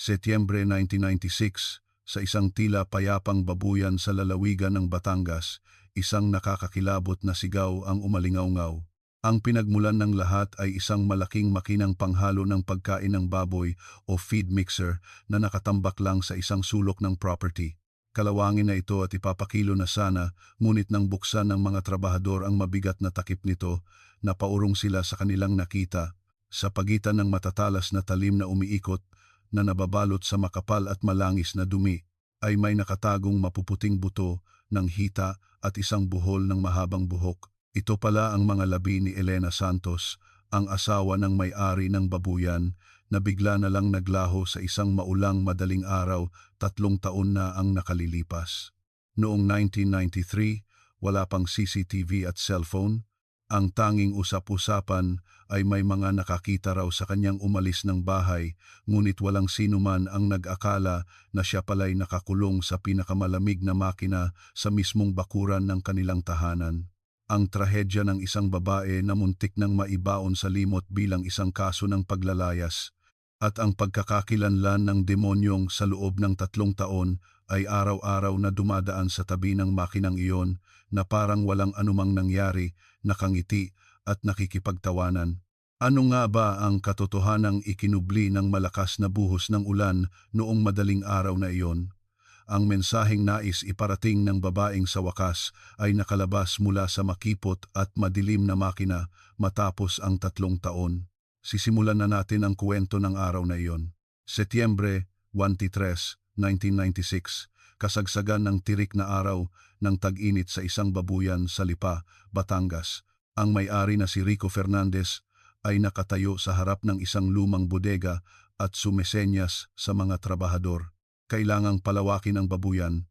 Setyembre 1996, sa isang tila payapang babuyan sa lalawigan ng Batangas, isang nakakakilabot na sigaw ang umalingaw-ngaw. Ang pinagmulan ng lahat ay isang malaking makinang panghalo ng pagkain ng baboy o feed mixer na nakatambak lang sa isang sulok ng property. Kalawangin na ito at ipapakilo na sana, ngunit nang buksan ng mga trabahador ang mabigat na takip nito, napaurong sila sa kanilang nakita. Sa pagitan ng matatalas na talim na umiikot, na nababalot sa makapal at malangis na dumi, ay may nakatagong mapuputing buto ng hita at isang buhol ng mahabang buhok. Ito pala ang mga labi ni Elena Santos, ang asawa ng may-ari ng babuyan, na bigla na lang naglaho sa isang maulang madaling araw, 3 taon na ang nakalilipas. Noong 1993, wala pang CCTV at cellphone. Ang tanging usap-usapan ay may mga nakakita raw sa kanyang umalis ng bahay, ngunit walang sino man ang nag-akala na siya pala'y nakakulong sa pinakamalamig na makina sa mismong bakuran ng kanilang tahanan. Ang trahedya ng isang babae na muntik nang maibaon sa limot bilang isang kaso ng paglalayas, at ang pagkakakilanlan ng demonyong sa loob ng 3 taon ay araw-araw na dumadaan sa tabi ng makinang iyon na parang walang anumang nangyari, nakangiti at nakikipagtawanan. Ano nga ba ang katotohanang ikinubli ng malakas na buhos ng ulan noong madaling araw na iyon? Ang mensaheng nais iparating ng babaeng sa wakas ay nakalabas mula sa makipot at madilim na makina matapos ang 3 taon. Sisimulan na natin ang kwento ng araw na iyon. Setyembre 23, 1996, kasagsagan ng tirik na araw ng tag-init sa isang babuyan sa Lipa, Batangas. Ang may-ari na si Rico Fernandez ay nakatayo sa harap ng isang lumang bodega at sumesenyas sa mga trabahador. Kailangang palawakin ang babuyan,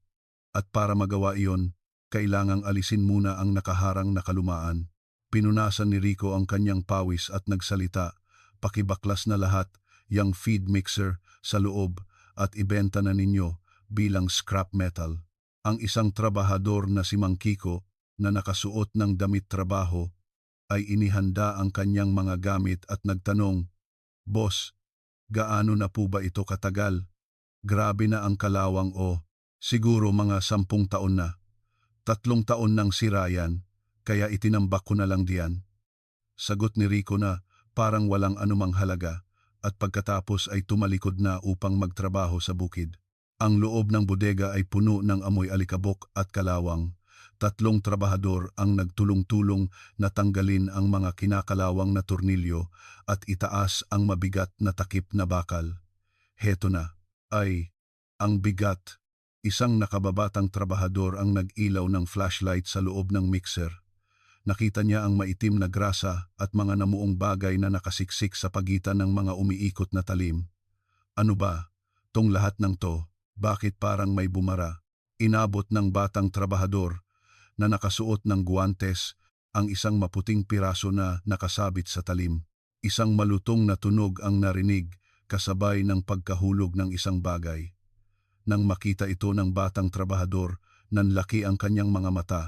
at para magawa iyon, kailangang alisin muna ang nakaharang na kalumaan. Pinunasan ni Rico ang kanyang pawis at nagsalita, "Pakibaklas na lahat, yang feed mixer sa loob at ibenta na ninyo bilang scrap metal." Ang isang trabahador na si Mang Kiko na nakasuot ng damit trabaho ay inihanda ang kanyang mga gamit at nagtanong, "Boss, gaano na po ba ito katagal? Grabe na ang kalawang o." "Siguro mga 10 taon na. 3 taon nang sira yan, kaya itinambak ko na lang diyan." Sagot ni Rico na parang walang anumang halaga, at pagkatapos ay tumalikod na upang magtrabaho sa bukid. Ang loob ng bodega ay puno ng amoy alikabok at kalawang. 3 trabahador ang nagtulong-tulong na tanggalin ang mga kinakalawang na tornilyo at itaas ang mabigat na takip na bakal. Heto na. Ay, ang bigat. Isang nakababatang trabahador ang nag-ilaw ng flashlight sa loob ng mixer. Nakita niya ang maitim na grasa at mga namuong bagay na nakasiksik sa pagitan ng mga umiikot na talim. "Ano ba? Tong lahat ng to, bakit parang may bumara?" Inabot ng batang trabahador na nakasuot ng guwantes ang isang maputing piraso na nakasabit sa talim. Isang malutong na tunog ang narinig kasabay ng pagkahulog ng isang bagay. Nang makita ito ng batang trabahador, nanlaki ang kanyang mga mata.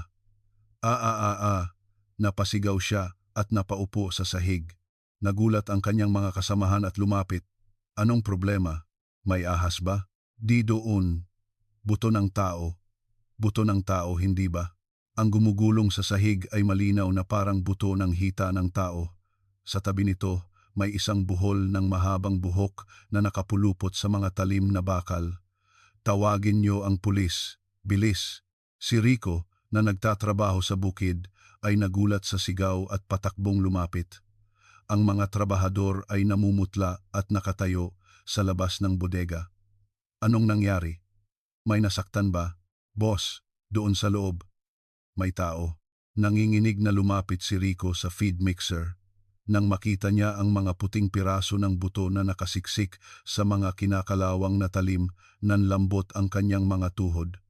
Napasigaw siya at napaupo sa sahig. Nagulat ang kanyang mga kasamahan at lumapit. "Anong problema? May ahas ba?" "Di doon. Buto ng tao." "Buto ng tao, hindi ba?" Ang gumugulong sa sahig ay malinaw na parang buto ng hita ng tao. Sa tabi nito, may isang buhol ng mahabang buhok na nakapulupot sa mga talim na bakal. "Tawagin niyo ang pulis. Bilis." Si Rico, na nagtatrabaho sa bukid, ay nagulat sa sigaw at patakbong lumapit. Ang mga trabahador ay namumutla at nakatayo sa labas ng bodega. "Anong nangyari? May nasaktan ba?" "Boss, doon sa loob, may tao." Nanginginig na lumapit si Rico sa feed mixer. Nang makita niya ang mga puting piraso ng buto na nakasiksik sa mga kinakalawang na talim, nanlambot ang kanyang mga tuhod.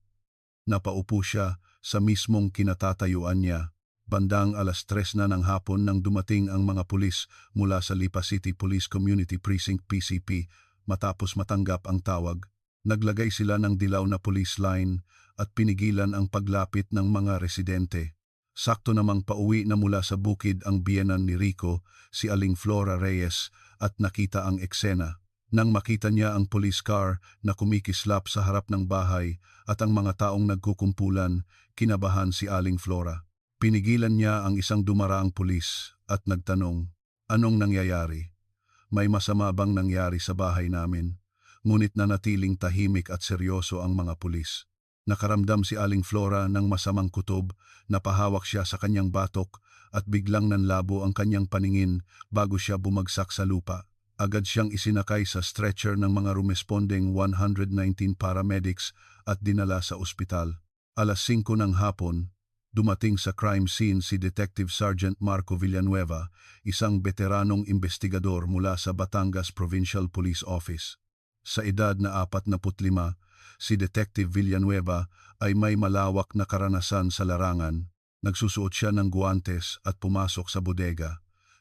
Napaupo siya sa mismong kinatatayuan niya. Bandang 3:00 na ng hapon nang dumating ang mga pulis mula sa Lipa City Police Community Precinct PCP matapos matanggap ang tawag. Naglagay sila ng dilaw na police line at pinigilan ang paglapit ng mga residente. Sakto namang pauwi na mula sa bukid ang biyenan ni Rico, si Aling Flora Reyes, at nakita ang eksena. Nang makita niya ang police car na kumikislap sa harap ng bahay at ang mga taong nagkukumpulan, kinabahan si Aling Flora. Pinigilan niya ang isang dumaraang pulis at nagtanong, "Anong nangyayari? May masama bang nangyari sa bahay namin?" Ngunit nanatiling tahimik at seryoso ang mga pulis. Nakaramdam si Aling Flora ng masamang kutob, napahawak siya sa kanyang batok at biglang nanlabo ang kanyang paningin bago siya bumagsak sa lupa. Agad siyang isinakay sa stretcher ng mga rumesponding 119 paramedics at dinala sa ospital. Alas 5 ng hapon, dumating sa crime scene si Detective Sergeant Marco Villanueva, isang veteranong investigador mula sa Batangas Provincial Police Office. Sa edad na 45, si Detective Villanueva ay may malawak na karanasan sa larangan. Nagsusuot siya ng guwantes at pumasok sa bodega.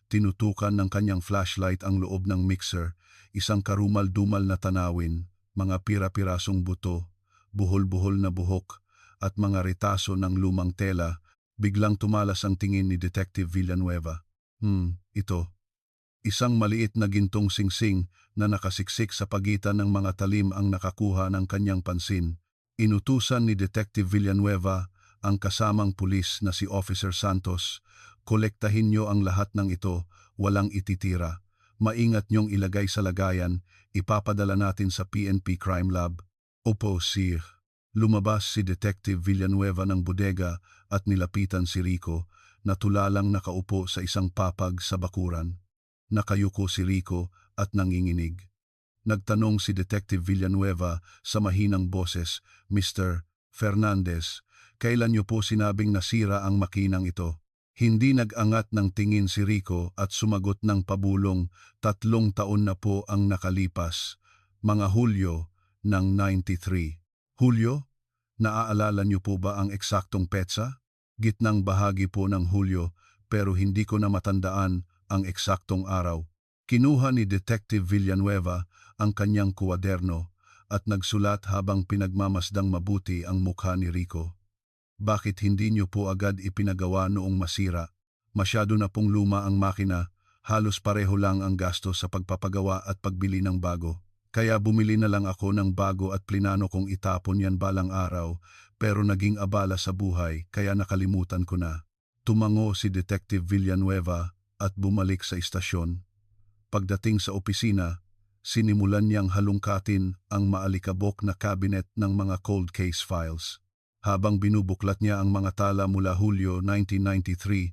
Tinutukan ng kanyang flashlight ang loob ng mixer, isang karumal-dumal na tanawin, mga pira-pirasong buto, buhol-buhol na buhok, at mga retaso ng lumang tela. Biglang tumalas ang tingin ni Detective Villanueva. Ito. Isang maliit na gintong singsing na nakasiksik sa pagitan ng mga talim ang nakakuha ng kanyang pansin. Inutusan ni Detective Villanueva ang kasamang pulis na si Officer Santos, "Kolektahin niyo ang lahat ng ito, walang ititira. Maingat niyong ilagay sa lagayan, ipapadala natin sa PNP Crime Lab." "Opo, sir." Lumabas si Detective Villanueva ng bodega at nilapitan si Rico, na tulalang nakaupo sa isang papag sa bakuran. Nakayuko si Rico at nanginginig. Nagtanong si Detective Villanueva sa mahinang boses, "Mr. Fernandez, kailan niyo po sinabing nasira ang makinang ito?" Hindi nag-angat ng tingin si Rico at sumagot ng pabulong, "3 taon na po ang nakalipas, mga Hulyo ng 93. Hulyo? Naaalala niyo po ba ang eksaktong petsa?" "Gitnang bahagi po ng Hulyo, pero hindi ko na matandaan ang eksaktong araw." Kinuha ni Detective Villanueva ang kanyang kuwaderno at nagsulat habang pinagmamasdang mabuti ang mukha ni Rico. "Bakit hindi niyo po agad ipinagawa noong masira? Masyado na pong luma ang makina, halos pareho lang ang gasto sa pagpapagawa at pagbili ng bago. Kaya bumili na lang ako ng bago at plinano kong itapon yan balang araw, pero naging abala sa buhay kaya nakalimutan ko na." Tumango si Detective Villanueva at bumalik sa istasyon. Pagdating sa opisina, sinimulan niyang halungkatin ang maalikabok na cabinet ng mga cold case files. Habang binubuklat niya ang mga tala mula Hulyo 1993,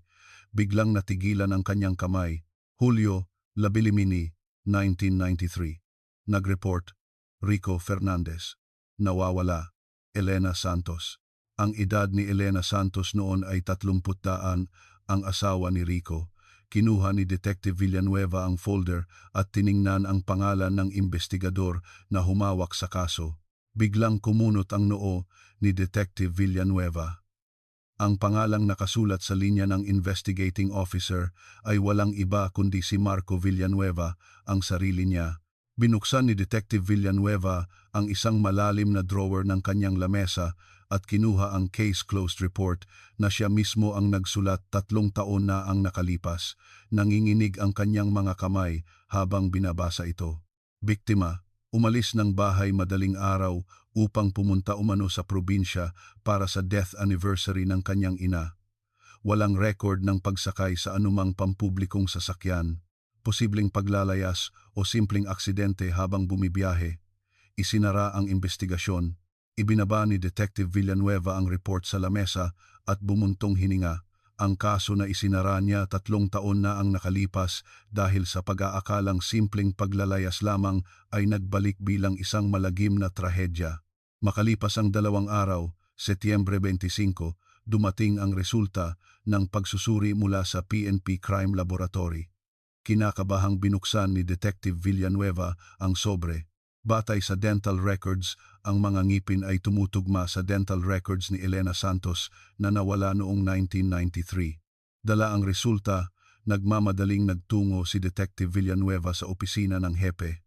biglang natigilan ang kanyang kamay. Hulyo 15, 1993. Nag-report, Rico Fernandez. Nawawala, Elena Santos. Ang edad ni Elena Santos noon ay 30, ang asawa ni Rico. Kinuha ni Detective Villanueva ang folder at tiningnan ang pangalan ng investigador na humawak sa kaso. Biglang kumunot ang noo ni Detective Villanueva. Ang pangalang nakasulat sa linya ng investigating officer ay walang iba kundi si Marco Villanueva, ang sarili niya. Binuksan ni Detective Villanueva ang isang malalim na drawer ng kanyang lamesa at kinuha ang case closed report na siya mismo ang nagsulat 3 taon na ang nakalipas. Nanginginig ang kanyang mga kamay habang binabasa ito. Biktima, umalis ng bahay madaling araw upang pumunta umano sa probinsya para sa death anniversary ng kanyang ina. Walang record ng pagsakay sa anumang pampublikong sasakyan, posibleng paglalayas o simpleng aksidente habang bumibiyahe. Isinara ang investigasyon. Ibinaba ni Detective Villanueva ang report sa lamesa at bumuntong hininga. Ang kaso na isinara niya 3 taon na ang nakalipas dahil sa pag-aakalang simpleng paglalayas lamang ay nagbalik bilang isang malagim na trahedya. Makalipas ang 2 araw, Setyembre 25, dumating ang resulta ng pagsusuri mula sa PNP Crime Laboratory. Kinakabahang binuksan ni Detective Villanueva ang sobre. Batay sa dental records, ang mga ngipin ay tumutugma sa dental records ni Elena Santos na nawala noong 1993. Dala ang resulta, nagmamadaling nagtungo si Detective Villanueva sa opisina ng hepe.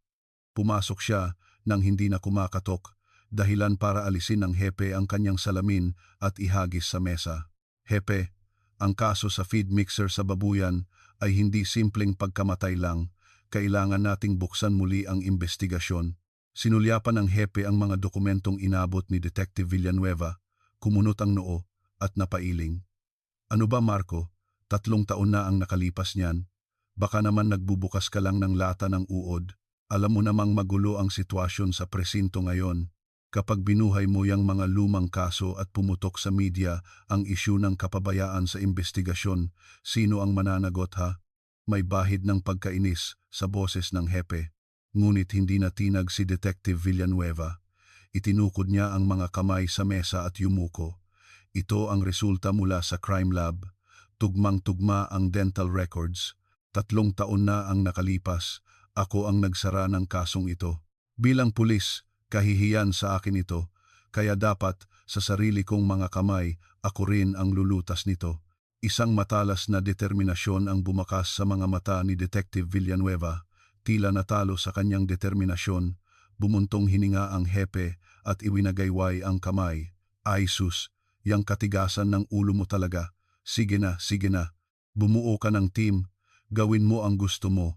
Pumasok siya nang hindi na kumakatok, dahilan para alisin ng hepe ang kanyang salamin at ihagis sa mesa. "Hepe, ang kaso sa feed mixer sa babuyan ay hindi simpleng pagkamatay lang, kailangan nating buksan muli ang investigasyon. Sinulyapan ng hepe ang mga dokumentong inabot ni Detective Villanueva, kumunot ang noo at napailing. Ano ba Marco, 3 taon na ang nakalipas niyan. Baka naman nagbubukas ka lang ng lata ng uod. Alam mo namang magulo ang sitwasyon sa presinto ngayon. Kapag binuhay mo yang mga lumang kaso at pumutok sa media ang isyu ng kapabayaan sa investigasyon, sino ang mananagot ha? May bahid ng pagkainis sa boses ng hepe. Ngunit hindi natinag si Detective Villanueva. Itinukod niya ang mga kamay sa mesa at yumuko. Ito ang resulta mula sa crime lab. Tugmang-tugma ang dental records. 3 taon na ang nakalipas. Ako ang nagsara ng kasong ito. Bilang pulis, kahihiyan sa akin ito. Kaya dapat sa sarili kong mga kamay, ako rin ang lulutas nito. Isang matalas na determinasyon ang bumakas sa mga mata ni Detective Villanueva. Tila natalo sa kanyang determinasyon, bumuntong hininga ang hepe at iwinagayway ang kamay. Ay sus, yang katigasan ng ulo mo talaga. Sige na, sige na. Bumuo ka ng team, gawin mo ang gusto mo.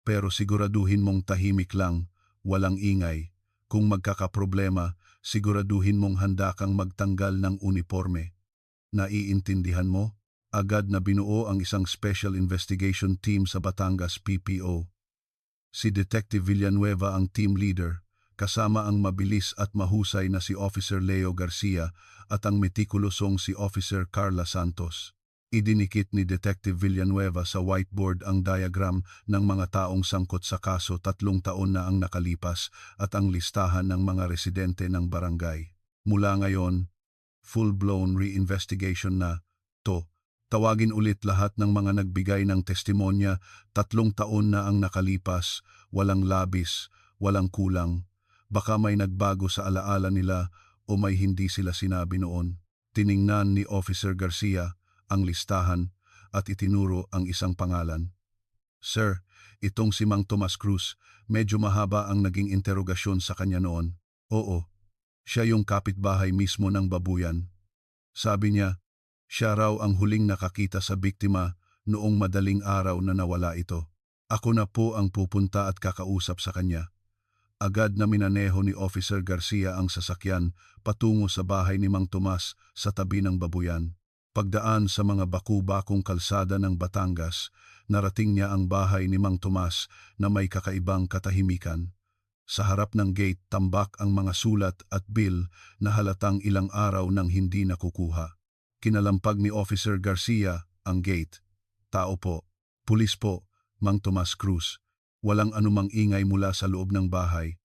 Pero siguraduhin mong tahimik lang, walang ingay. Kung magkakaproblema, siguraduhin mong handa kang magtanggal ng uniforme. Naiintindihan mo? Agad na binuo ang isang Special Investigation Team sa Batangas PPO. Si Detective Villanueva ang team leader, kasama ang mabilis at mahusay na si Officer Leo Garcia at ang metikulosong si Officer Carla Santos. Idinikit ni Detective Villanueva sa whiteboard ang diagram ng mga taong sangkot sa kaso 3 taon na ang nakalipas at ang listahan ng mga residente ng barangay. Mula ngayon, full-blown reinvestigation na to. Tawagin ulit lahat ng mga nagbigay ng testimonya. 3 taon na ang nakalipas, walang labis, walang kulang. Baka may nagbago sa alaala nila o may hindi sila sinabi noon. Tiningnan ni Officer Garcia ang listahan at itinuro ang isang pangalan. Sir, itong si Mang Tomas Cruz, medyo mahaba ang naging interogasyon sa kanya noon. Oo, siya yung kapitbahay mismo ng babuyan. Sabi niya, siya raw ang huling nakakita sa biktima noong madaling araw na nawala ito. Ako na po ang pupunta at kakausap sa kanya. Agad na minaneho ni Officer Garcia ang sasakyan patungo sa bahay ni Mang Tomas sa tabi ng babuyan. Pagdaan sa mga baku-bakong kalsada ng Batangas, narating niya ang bahay ni Mang Tomas na may kakaibang katahimikan. Sa harap ng gate tambak ang mga sulat at bill na halatang ilang araw nang hindi nakukuha. Kinalampag ni Officer Garcia ang gate. Tao po, pulis po, Mang Tomas Cruz. Walang anumang ingay mula sa loob ng bahay.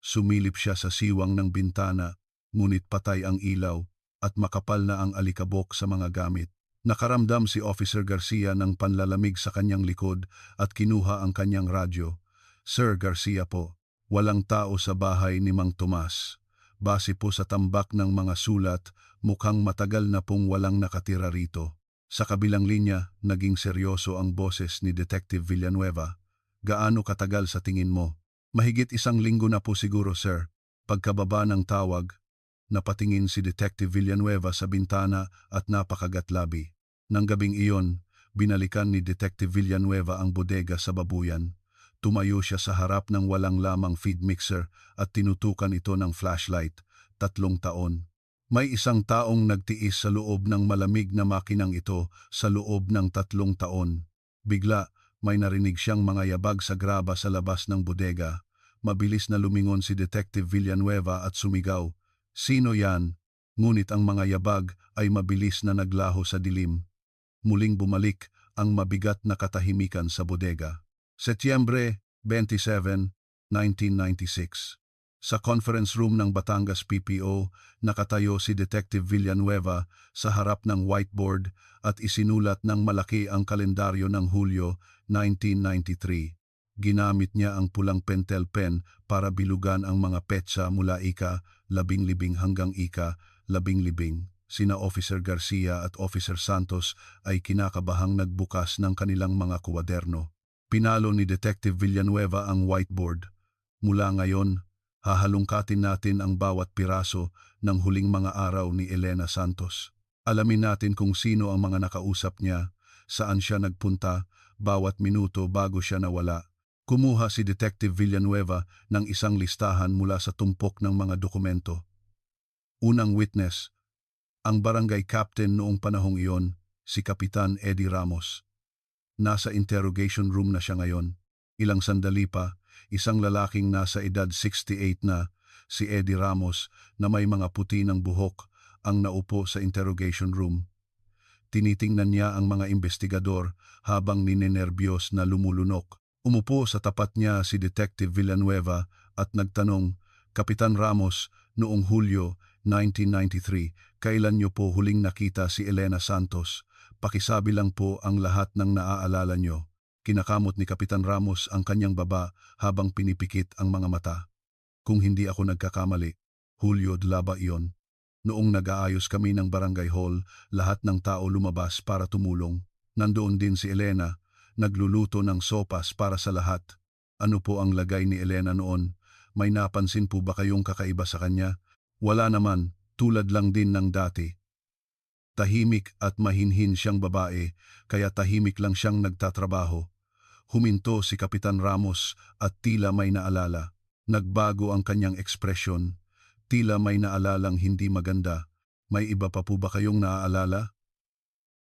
Sumilip siya sa siwang ng bintana, ngunit patay ang ilaw at makapal na ang alikabok sa mga gamit. Nakaramdam si Officer Garcia ng panlalamig sa kanyang likod at kinuha ang kanyang radyo. Sir Garcia po, walang tao sa bahay ni Mang Tomas. Base po sa tambak ng mga sulat, mukhang matagal na pong walang nakatira rito. Sa kabilang linya, naging seryoso ang boses ni Detective Villanueva. Gaano katagal sa tingin mo? Mahigit 1 linggo na po siguro, sir. Pagkababa ng tawag, napatingin si Detective Villanueva sa bintana at napakagatlabi. Nang gabing iyon, binalikan ni Detective Villanueva ang bodega sa babuyan. Tumayo siya sa harap ng walang lamang feed mixer at tinutukan ito ng flashlight. 3 taon. May isang taong nagtiis sa loob ng malamig na makinang ito sa loob ng 3 taon. Bigla, may narinig siyang mga yabag sa graba sa labas ng bodega. Mabilis na lumingon si Detective Villanueva at sumigaw. Sino yan? Ngunit ang mga yabag ay mabilis na naglaho sa dilim. Muling bumalik ang mabigat na katahimikan sa bodega. Setyembre 27, 1996. Sa conference room ng Batangas PPO, nakatayo si Detective Villanueva sa harap ng whiteboard at isinulat ng malaki ang kalendaryo ng Hulyo 1993. Ginamit niya ang pulang pentel pen para bilugan ang mga petsa mula ika-12 hanggang ika-10. Sina Officer Garcia at Officer Santos ay kinakabahang nagbukas ng kanilang mga kwaderno. Pinalo ni Detective Villanueva ang whiteboard. Mula ngayon, hahalungkatin natin ang bawat piraso ng huling mga araw ni Elena Santos. Alamin natin kung sino ang mga nakausap niya, saan siya nagpunta, bawat minuto bago siya nawala. Kumuha si Detective Villanueva ng isang listahan mula sa tumpok ng mga dokumento. Unang witness, ang barangay captain noong panahong iyon, si Kapitan Eddie Ramos. Nasa interrogation room na siya ngayon. Ilang sandali pa, isang lalaking nasa edad 68 na, si Eddie Ramos, na may mga puti ng buhok, ang naupo sa interrogation room. Tinitingnan niya ang mga investigador habang ninenerbiyos na lumulunok. Umupo sa tapat niya si Detective Villanueva at nagtanong, Kapitan Ramos, noong Hulyo 1993, kailan niyo po huling nakita si Elena Santos? Pakisabi lang po ang lahat ng naaalala niyo. Kinakamot ni Kapitan Ramos ang kanyang baba habang pinipikit ang mga mata. Kung hindi ako nagkakamali, Hulyo Dlaba iyon. Noong nag-aayos kami ng barangay hall, lahat ng tao lumabas para tumulong. Nandoon din si Elena, nagluluto ng sopas para sa lahat. Ano po ang lagay ni Elena noon? May napansin po ba kayong kakaiba sa kanya? Wala naman, tulad lang din ng dati. Tahimik at mahinhin siyang babae, kaya tahimik lang siyang nagtatrabaho. Huminto si Kapitan Ramos at tila may naalala. Nagbago ang kanyang ekspresyon. Tila may naalalang hindi maganda. May iba pa po ba kayong naaalala?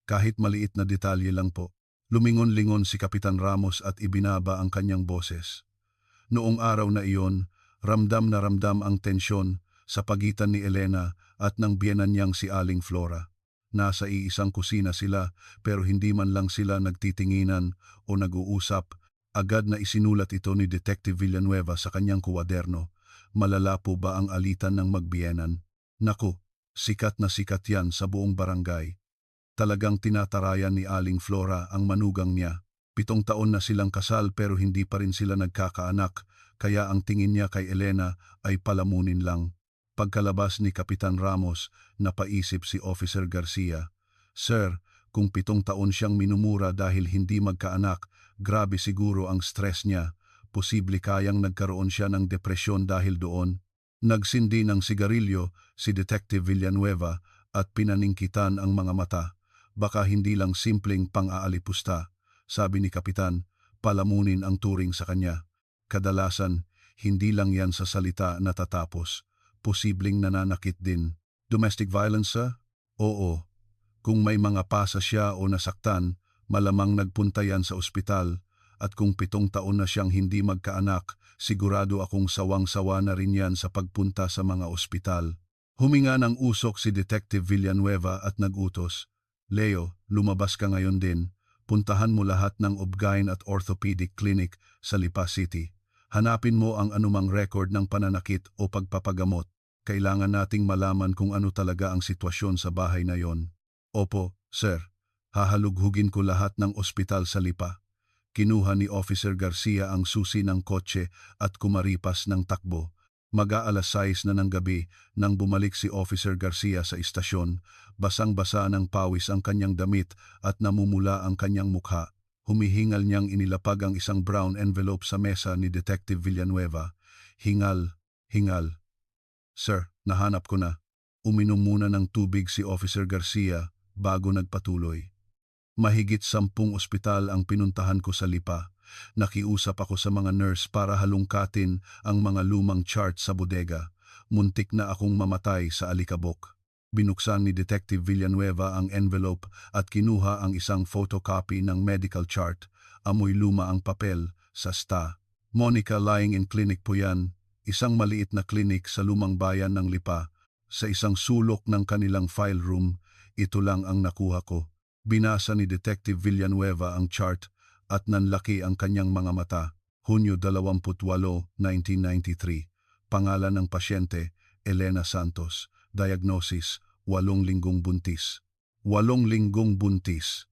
Kahit maliit na detalye lang po. Lumingon-lingon si Kapitan Ramos at ibinaba ang kanyang boses. Noong araw na iyon, ramdam na ramdam ang tensyon sa pagitan ni Elena at ng biyenan niyang si Aling Flora. Nasa iisang kusina sila pero hindi man lang sila nagtitinginan o nag-uusap. Agad na isinulat ito ni Detective Villanueva sa kanyang kuwaderno. Malala po ba ang alitan ng magbiyenan? Naku, sikat na sikat yan sa buong barangay. Talagang tinatarayan ni Aling Flora ang manugang niya. 7 taon na silang kasal pero hindi pa rin sila nagkakaanak, kaya ang tingin niya kay Elena ay palamunin lang. Pagkalabas ni Kapitan Ramos, napaisip si Officer Garcia, Sir, kung 7 taon siyang minumura dahil hindi magkaanak, grabe siguro ang stress niya. Posible kayang nagkaroon siya ng depresyon dahil doon. Nagsindi ng sigarilyo si Detective Villanueva at pinaningkitan ang mga mata. Baka hindi lang simpleng pang-aalipusta, sabi ni Kapitan, palamunin ang turing sa kanya. Kadalasan, hindi lang yan sa salita natatapos. Posibleng nananakit din. Domestic violence, sir? Oo. Kung may mga pasa siya o nasaktan, malamang nagpunta yan sa ospital. At kung 7 taon na siyang hindi magkaanak, sigurado akong sawang-sawa na rin yan sa pagpunta sa mga ospital. Huminga ng usok si Detective Villanueva at nagutos, Leo, lumabas ka ngayon din. Puntahan mo lahat ng Obgyn at Orthopedic Clinic sa Lipa City. Hanapin mo ang anumang record ng pananakit o pagpapagamot. Kailangan nating malaman kung ano talaga ang sitwasyon sa bahay na yon. Opo, sir. Hahalughugin ko lahat ng ospital sa Lipa. Kinuha ni Officer Garcia ang susi ng kotse at kumaripas ng takbo. Mag-aalas 6 na ng gabi nang bumalik si Officer Garcia sa istasyon. Basang-basa ng pawis ang kanyang damit at namumula ang kanyang mukha. Humihingal niyang inilapag ang isang brown envelope sa mesa ni Detective Villanueva. Hingal. Sir, nahanap ko na. Uminom muna ng tubig si Officer Garcia bago nagpatuloy. Mahigit 10 ospital ang pinuntahan ko sa Lipa. Nakiusap ako sa mga nurse para halungkatin ang mga lumang chart sa bodega. Muntik na akong mamatay sa alikabok. Binuksan ni Detective Villanueva ang envelope at kinuha ang isang photocopy ng medical chart. Amoy luma ang papel sa sta. Monica lying in clinic po yan. Isang maliit na clinic sa lumang bayan ng Lipa. Sa isang sulok ng kanilang file room, ito lang ang nakuha ko. Binasa ni Detective Villanueva ang chart at nanlaki ang kanyang mga mata. Hunyo 28, 1993. Pangalan ng pasyente, Elena Santos. Diagnosis, 8 linggong buntis. 8 linggong buntis.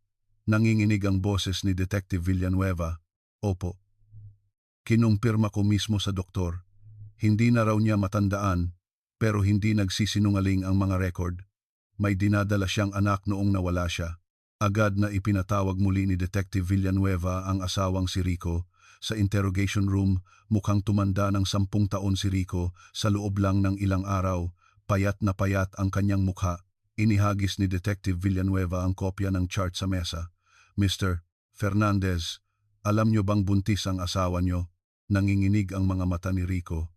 Nanginginig ang boses ni Detective Villanueva. Opo. Kinumpirma ko mismo sa doktor. Hindi na raw niya matandaan, pero hindi nagsisinungaling ang mga record. May dinadala siyang anak noong nawala siya. Agad na ipinatawag muli ni Detective Villanueva ang asawang si Rico. Sa interrogation room, mukhang tumanda ng 10 taon si Rico. Sa loob lang ng ilang araw, payat na payat ang kanyang mukha. Inihagis ni Detective Villanueva ang kopya ng chart sa mesa. Mr. Fernandez, Alam nyo bang buntis ang asawa nyo? Nanginginig ang mga mata ni Rico.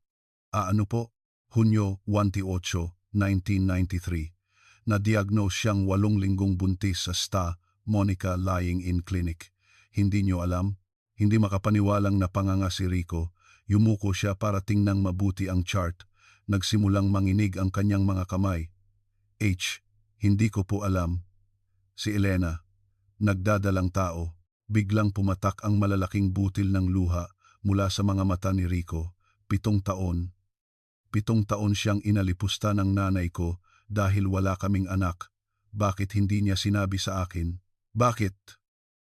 Ano po? Hunyo 28, 1993. Na-diagnose siyang 8 linggong buntis sa Monica Lying-in Clinic. Hindi nyo alam? Hindi makapaniwalang napanganga si Rico. Yumuko siya para tingnang mabuti ang chart. Nagsimulang manginig ang kanyang mga kamay. Hindi ko po alam. Si Elena, nagdadalang tao. Biglang pumatak ang malalaking butil ng luha mula sa mga mata ni Rico. 7 taon. 7 taon siyang inalipusta ng nanay ko dahil wala kaming anak. Bakit hindi niya sinabi sa akin? Bakit?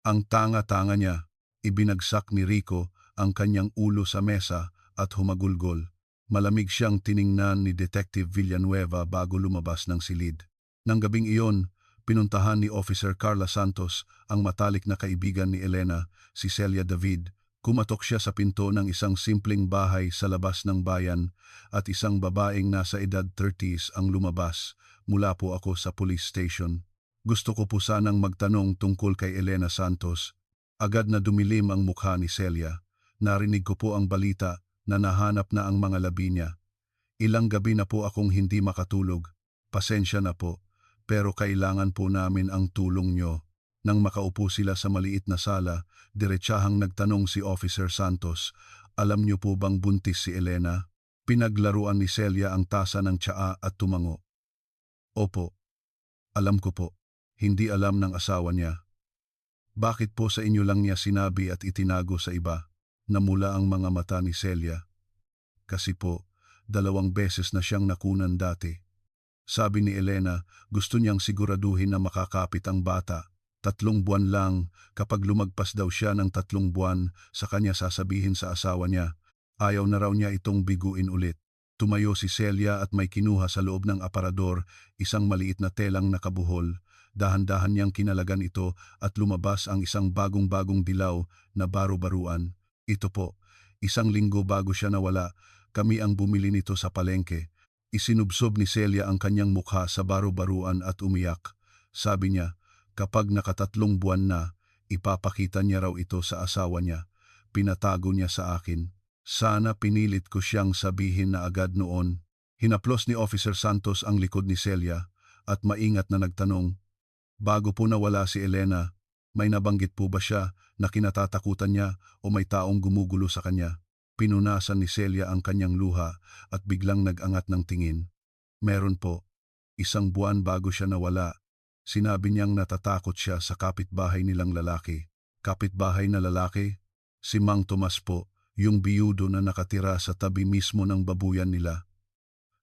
Ang tanga-tanga niya. Ibinagsak ni Rico ang kanyang ulo sa mesa at humagulgol. Malamig siyang tiningnan ni Detective Villanueva bago lumabas ng silid. Nang gabing iyon, pinuntahan ni Officer Carla Santos ang matalik na kaibigan ni Elena, si Celia David. Kumatok siya sa pinto ng isang simpleng bahay sa labas ng bayan at isang babaeng nasa edad 30s ang lumabas. Mula po ako sa police station. Gusto ko po sanang magtanong tungkol kay Elena Santos. Agad na dumilim ang mukha ni Celia. Narinig ko po ang balita na nahanap na ang mga labi niya. Ilang gabi na po akong hindi makatulog. Pasensya na po, pero kailangan po namin ang tulong nyo. Nang makaupo sila sa maliit na sala, diretsahang nagtanong si Officer Santos, alam niyo po bang buntis si Elena? Pinaglaruan ni Celia ang tasa ng tsaa at tumango. Opo, alam ko po. Hindi alam ng asawa niya. Bakit po sa inyo lang niya sinabi at itinago sa iba? Namula ang mga mata ni Celia. Kasi po, 2 beses na siyang nakunan dati. Sabi ni Elena, gusto niyang siguraduhin na makakapit ang bata. 3 buwan lang, kapag lumagpas daw siya ng 3 buwan, sa kanya sasabihin sa asawa niya. Ayaw na raw niya itong biguin ulit. Tumayo si Celia at may kinuha sa loob ng aparador, isang maliit na telang nakabuhol. Dahan-dahan niyang kinalagan ito at lumabas ang isang bagong-bagong dilaw na baro-baruan. Ito po, 1 linggo bago siya nawala, kami ang bumili nito sa palengke. Isinubsob ni Celia ang kanyang mukha sa baro-baruan at umiyak. Sabi niya, kapag naka3 buwan na, ipapakita niya raw ito sa asawa niya. Pinatago niya sa akin. Sana pinilit ko siyang sabihin na agad noon. Hinaplos ni Officer Santos ang likod ni Celia at maingat na nagtanong, bago po nawala si Elena, may nabanggit po ba siya na kinatatakutan niya o may taong gumugulo sa kanya? Pinunasan ni Celia ang kanyang luha at biglang nag-angat ng tingin. Meron po. 1 buwan bago siya nawala. Sinabi niyang natatakot siya sa kapitbahay nilang lalaki. Kapitbahay na lalaki? Si Mang Tomas po, yung biyudo na nakatira sa tabi mismo ng babuyan nila.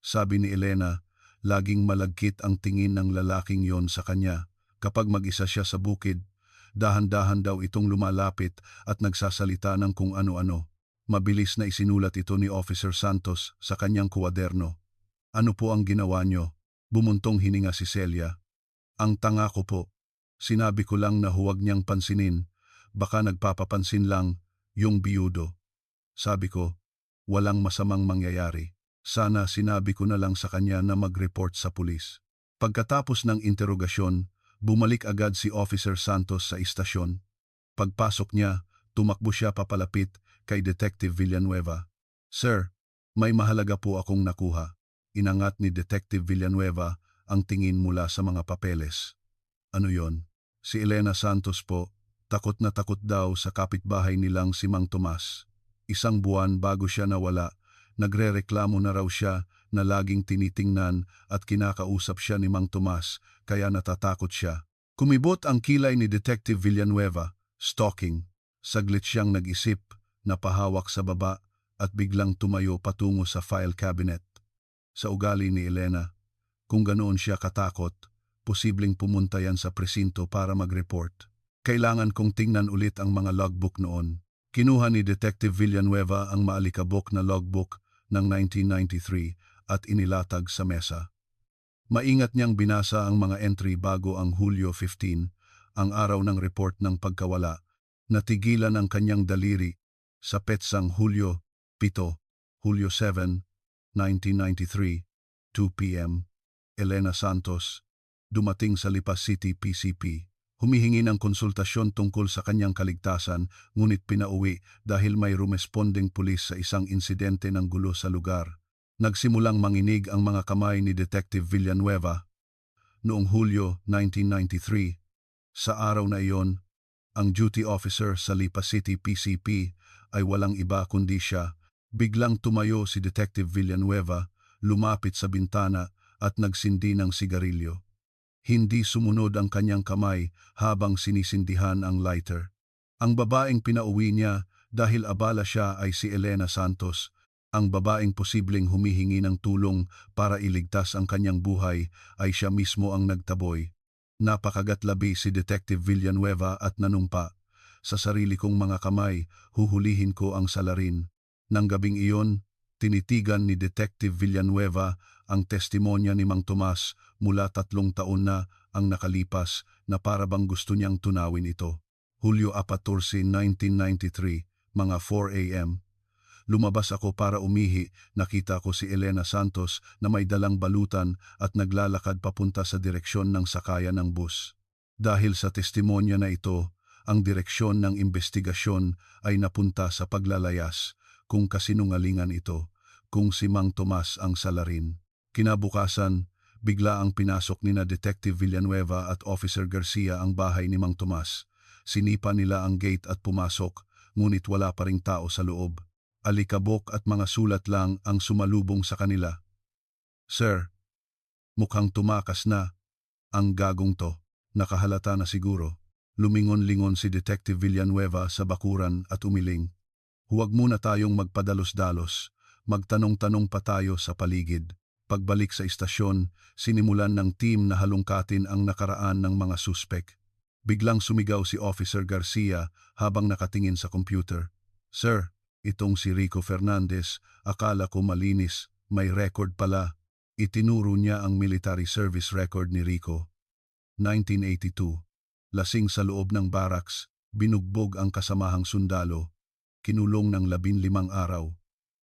Sabi ni Elena, laging malagkit ang tingin ng lalaking yon sa kanya. Kapag mag-isa siya sa bukid, dahan-dahan daw itong lumalapit at nagsasalita ng kung ano-ano. Mabilis na isinulat ito ni Officer Santos sa kanyang kuwaderno. Ano po ang ginawa niyo? Bumuntong hininga si Celia. Ang tanga ko po. Sinabi ko lang na huwag niyang pansinin. Baka nagpapapansin lang yung biyudo. Sabi ko, walang masamang mangyayari. Sana sinabi ko na lang sa kanya na mag-report sa pulis. Pagkatapos ng interogasyon, bumalik agad si Officer Santos sa istasyon. Pagpasok niya, tumakbo siya papalapit kay Detective Villanueva. Sir, may mahalaga po akong nakuha. Inangat ni Detective Villanueva ang tingin mula sa mga papeles. Ano yon? Si Elena Santos po, takot na takot daw sa kapitbahay nilang si Mang Tomas. 1 buwan bago siya nawala, nagrereklamo na raw siya na laging tinitingnan at kinakausap siya ni Mang Tomas, kaya natatakot siya. Kumibot ang kilay ni Detective Villanueva, stalking. Saglit siyang nag-isip, napahawak sa baba at biglang tumayo patungo sa file cabinet. Sa ugali ni Elena, kung ganoon siya katakot, posibleng pumunta yan sa presinto para mag-report. Kailangan kong tingnan ulit ang mga logbook noon. Kinuha ni Detective Villanueva ang maalikabok na logbook ng 1993 at inilatag sa mesa. Maingat niyang binasa ang mga entry bago ang Hulyo 15, ang araw ng report ng pagkawala. Natigilan ang kanyang daliri sa petsang Hulyo 7, Hulyo 7, 1993, 2 p.m. Elena Santos, dumating sa Lipas City, PCP. Humihingi ng konsultasyon tungkol sa kanyang kaligtasan, ngunit pinauwi dahil may rumesponding pulis sa isang insidente ng gulo sa lugar. Nagsimulang manginig ang mga kamay ni Detective Villanueva. Noong Hulyo 1993, sa araw na iyon, ang duty officer sa Lipa City PCP ay walang iba kundi siya. Biglang tumayo si Detective Villanueva, lumapit sa bintana at nagsindi ng sigarilyo. Hindi sumunod ang kanyang kamay habang sinisindihan ang lighter. Ang babaeng pinauwi niya dahil abala siya ay si Elena Santos, ang babaeng posibleng humihingi ng tulong para iligtas ang kanyang buhay ay siya mismo ang nagtaboy. Napakagatlabi si Detective Villanueva at nanumpa. Sa sarili kong mga kamay, huhulihin ko ang salarin. Nang gabing iyon, tinitigan ni Detective Villanueva ang testimonya ni Mang Tomas mula 3 taon na ang nakalipas na para bang gusto niyang tunawin ito. Hulyo 14, 1993, mga 4 a.m. Lumabas ako para umihi, nakita ko si Elena Santos na may dalang balutan at naglalakad papunta sa direksyon ng sakayan ng bus. Dahil sa testimonya na ito, ang direksyon ng investigasyon ay napunta sa paglalayas kung kasinungalingan ito, kung si Mang Tomas ang salarin. Kinabukasan, bigla ang pinasok ni na Detective Villanueva at Officer Garcia ang bahay ni Mang Tomas. Sinipa nila ang gate at pumasok, ngunit wala pa ring tao sa loob. Alikabok at mga sulat lang ang sumalubong sa kanila. "Sir, mukhang tumakas na ang gagong to. Nakahalata na siguro." Lumingon-lingon si Detective Villanueva sa bakuran at umiling. "Huwag muna tayong magpadalos-dalos. Magtanong-tanong pa tayo sa paligid." Pagbalik sa istasyon, sinimulan ng team na halungkatin ang nakaraan ng mga suspek. Biglang sumigaw si Officer Garcia habang nakatingin sa computer. "Sir, itong si Rico Fernandez, akala ko malinis, may record pala." Itinuro niya ang military service record ni Rico. 1982. Lasing sa loob ng barracks, binugbog ang kasamahang sundalo. Kinulong ng 15 araw.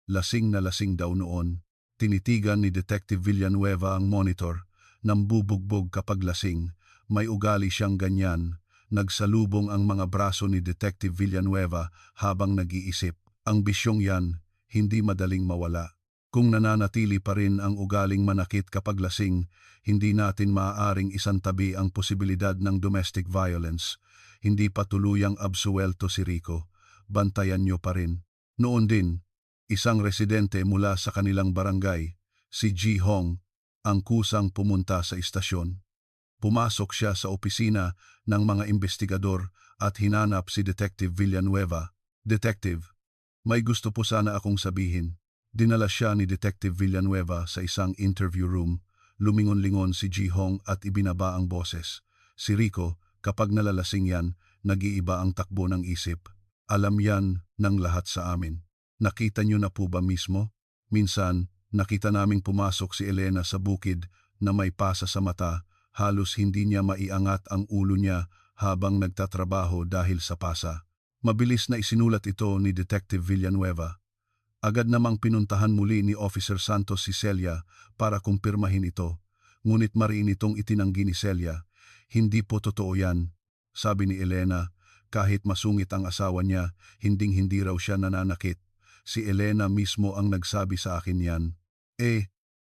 Lasing na lasing daw noon. Tinitigan ni Detective Villanueva ang monitor. Nambubugbog kapag lasing. May ugali siyang ganyan. Nagsalubong ang mga braso ni Detective Villanueva habang nag-iisip. Ang bisyong yan, hindi madaling mawala. Kung nananatili pa rin ang ugaling manakit kapag lasing, hindi natin maaaring isantabi ang posibilidad ng domestic violence. Hindi pa tuluyang absuelto si Rico. Bantayan niyo pa rin. Noon din, isang residente mula sa kanilang barangay, si Ji Hong, ang kusang pumunta sa istasyon. Pumasok siya sa opisina ng mga investigador at hinanap si Detective Villanueva. "Detective, may gusto po sana akong sabihin." Dinala siya ni Detective Villanueva sa isang interview room. Lumingon-lingon si Ji Hong at ibinaba ang boses. "Si Rico, kapag nalalasing yan, nag-iiba ang takbo ng isip. Alam yan ng lahat sa amin. Nakita niyo na po ba mismo? Minsan, nakita naming pumasok si Elena sa bukid na may pasa sa mata, halos hindi niya maiangat ang ulo niya habang nagtatrabaho dahil sa pasa." Mabilis na isinulat ito ni Detective Villanueva. Agad namang pinuntahan muli ni Officer Santos si Celia para kumpirmahin ito, ngunit mariin itong itinanggi ni Celia. "Hindi po totoo yan," sabi ni Elena. Kahit masungit ang asawa niya, hinding-hindi raw siya nananakit. Si Elena mismo ang nagsabi sa akin yan.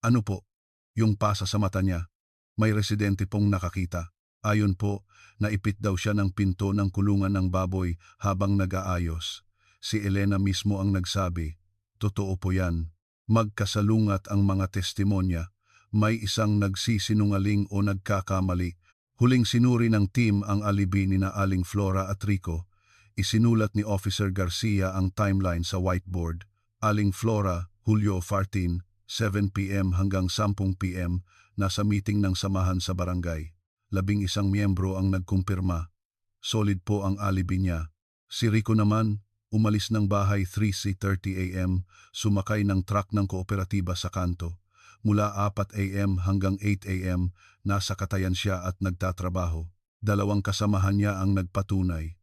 Ano po? Yung pasa sa mata niya. May residente pong nakakita. Ayon po, naipit daw siya ng pinto ng kulungan ng baboy habang nag-aayos. Si Elena mismo ang nagsabi. Totoo po yan. Magkasalungat ang mga testimonya. May isang nagsisinungaling o nagkakamali. Huling sinuri ng team ang alibi ni na Aling Flora at Rico. Isinulat ni Officer Garcia ang timeline sa whiteboard. Aling Flora, Hulyo 14, 7 p.m. hanggang 10 p.m. nasa meeting ng samahan sa barangay. 11 miyembro ang nagkumpirma. Solid po ang alibi niya. Si Rico naman, umalis ng bahay 3:30 a.m., sumakay ng truck ng kooperatiba sa kanto. Mula 4 a.m. hanggang 8 a.m., nasa Katayan siya at nagtatrabaho. 2 kasamahan niya ang nagpatunay.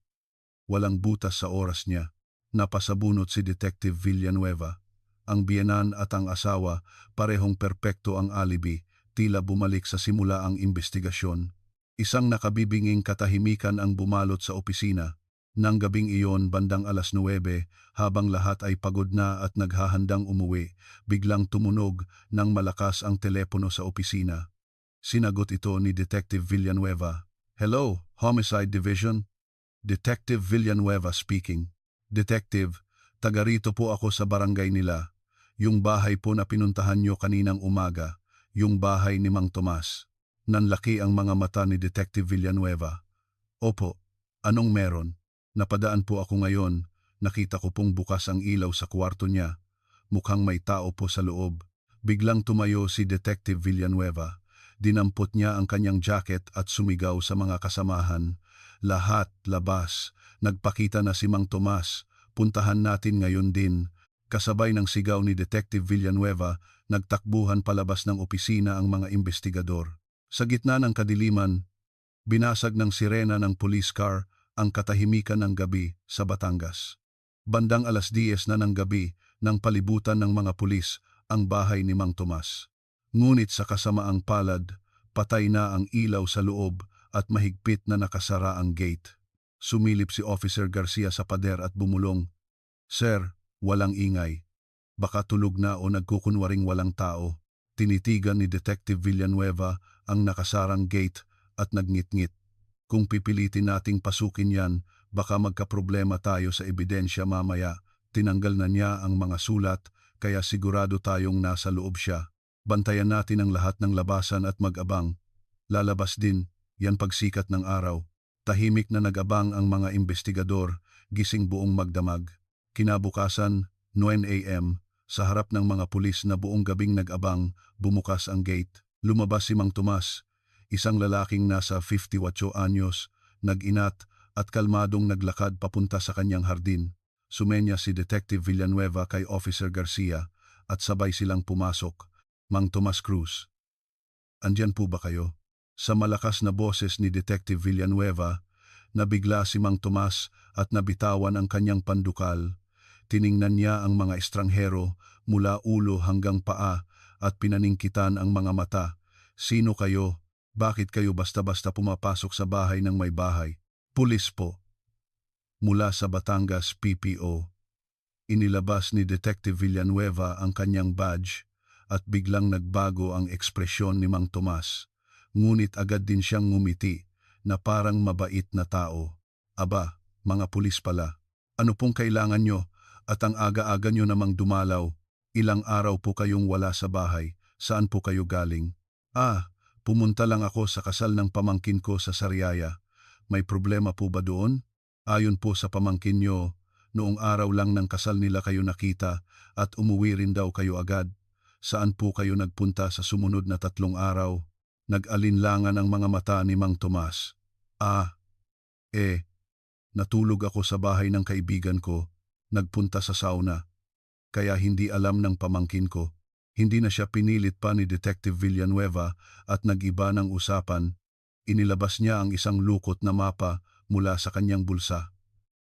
Walang butas sa oras niya. Napasabunot si Detective Villanueva. Ang biyenan at ang asawa, parehong perpekto ang alibi, tila bumalik sa simula ang investigasyon. Isang nakabibinging katahimikan ang bumalot sa opisina. Nang gabing iyon bandang 9:00, habang lahat ay pagod na at naghahandang umuwi, biglang tumunog ng malakas ang telepono sa opisina. Sinagot ito ni Detective Villanueva. "Hello, Homicide Division. Detective Villanueva speaking." "Detective, taga rito po ako sa barangay nila. Yung bahay po na pinuntahan nyo kaninang umaga, yung bahay ni Mang Tomas." Nanlaki ang mga mata ni Detective Villanueva. "Opo, anong meron? Napadaan po ako ngayon. Nakita ko pong bukas ang ilaw sa kwarto niya. Mukhang may tao po sa loob." Biglang tumayo si Detective Villanueva. Dinampot niya ang kanyang jacket at sumigaw sa mga kasamahan. "Lahat, labas. Nagpakita na si Mang Tomas. Puntahan natin ngayon din." Kasabay ng sigaw ni Detective Villanueva, nagtakbuhan palabas ng opisina ang mga investigador. Sa gitna ng kadiliman, binasag ng sirena ng police car ang katahimikan ng gabi sa Batangas. Bandang 10:00 na ng gabi nang palibutan ng mga pulis ang bahay ni Mang Tomas. Ngunit sa kasamaang palad, patay na ang ilaw sa loob at mahigpit na nakasara ang gate. Sumilip si Officer Garcia sa pader at bumulong, "Sir, walang ingay. Baka tulog na o nagkukunwaring walang tao." Tinitigan ni Detective Villanueva ang nakasarang gate at nagngit-ngit. "Kung pipilitin nating pasukin yan, baka magkaproblema tayo sa ebidensya mamaya." Tinanggal na niya ang mga sulat, kaya sigurado tayong nasa loob siya. "Bantayan natin ang lahat ng labasan at mag-abang. Lalabas din, yan pagsikat ng araw." Tahimik na nag-abang ang mga investigador, gising buong magdamag. Kinabukasan, 9 a.m., sa harap ng mga pulis na buong gabing nag-abang, bumukas ang gate. Lumabas si Mang Tomas, isang lalaking nasa 58 anyos, nag-inat at kalmadong naglakad papunta sa kanyang hardin. Sumenya si Detective Villanueva kay Officer Garcia at sabay silang pumasok. "Mang Tomas Cruz, andyan po ba kayo?" Sa malakas na boses ni Detective Villanueva, nabigla si Mang Tomas at nabitawan ang kanyang pandukal. Tiningnan niya ang mga estranghero mula ulo hanggang paa at pinaningkitan ang mga mata. "Sino kayo? Bakit kayo basta-basta pumapasok sa bahay ng may bahay?" "Pulis po. Mula sa Batangas PPO." Inilabas ni Detective Villanueva ang kanyang badge at biglang nagbago ang ekspresyon ni Mang Tomas. Ngunit agad din siyang ngumiti na parang mabait na tao. "Aba, mga pulis pala. Ano pong kailangan nyo? At ang aga-aga nyo namang dumalaw. Ilang araw po kayong wala sa bahay. Saan po kayo galing?" "Ah, pumunta lang ako sa kasal ng pamangkin ko sa Sariaya." "May problema po ba doon?" "Ayon po sa pamangkin nyo, noong araw lang ng kasal nila kayo nakita at umuwi rin daw kayo agad. Saan po kayo nagpunta sa sumunod na 3 araw?" Nag-alinlangan ang mga mata ni Mang Tomas. "Ah, natulog ako sa bahay ng kaibigan ko. Nagpunta sa sauna. Kaya hindi alam ng pamangkin ko." Hindi na siya pinilit pa ni Detective Villanueva at nag-iba ng usapan. Inilabas niya ang isang lukot na mapa mula sa kanyang bulsa.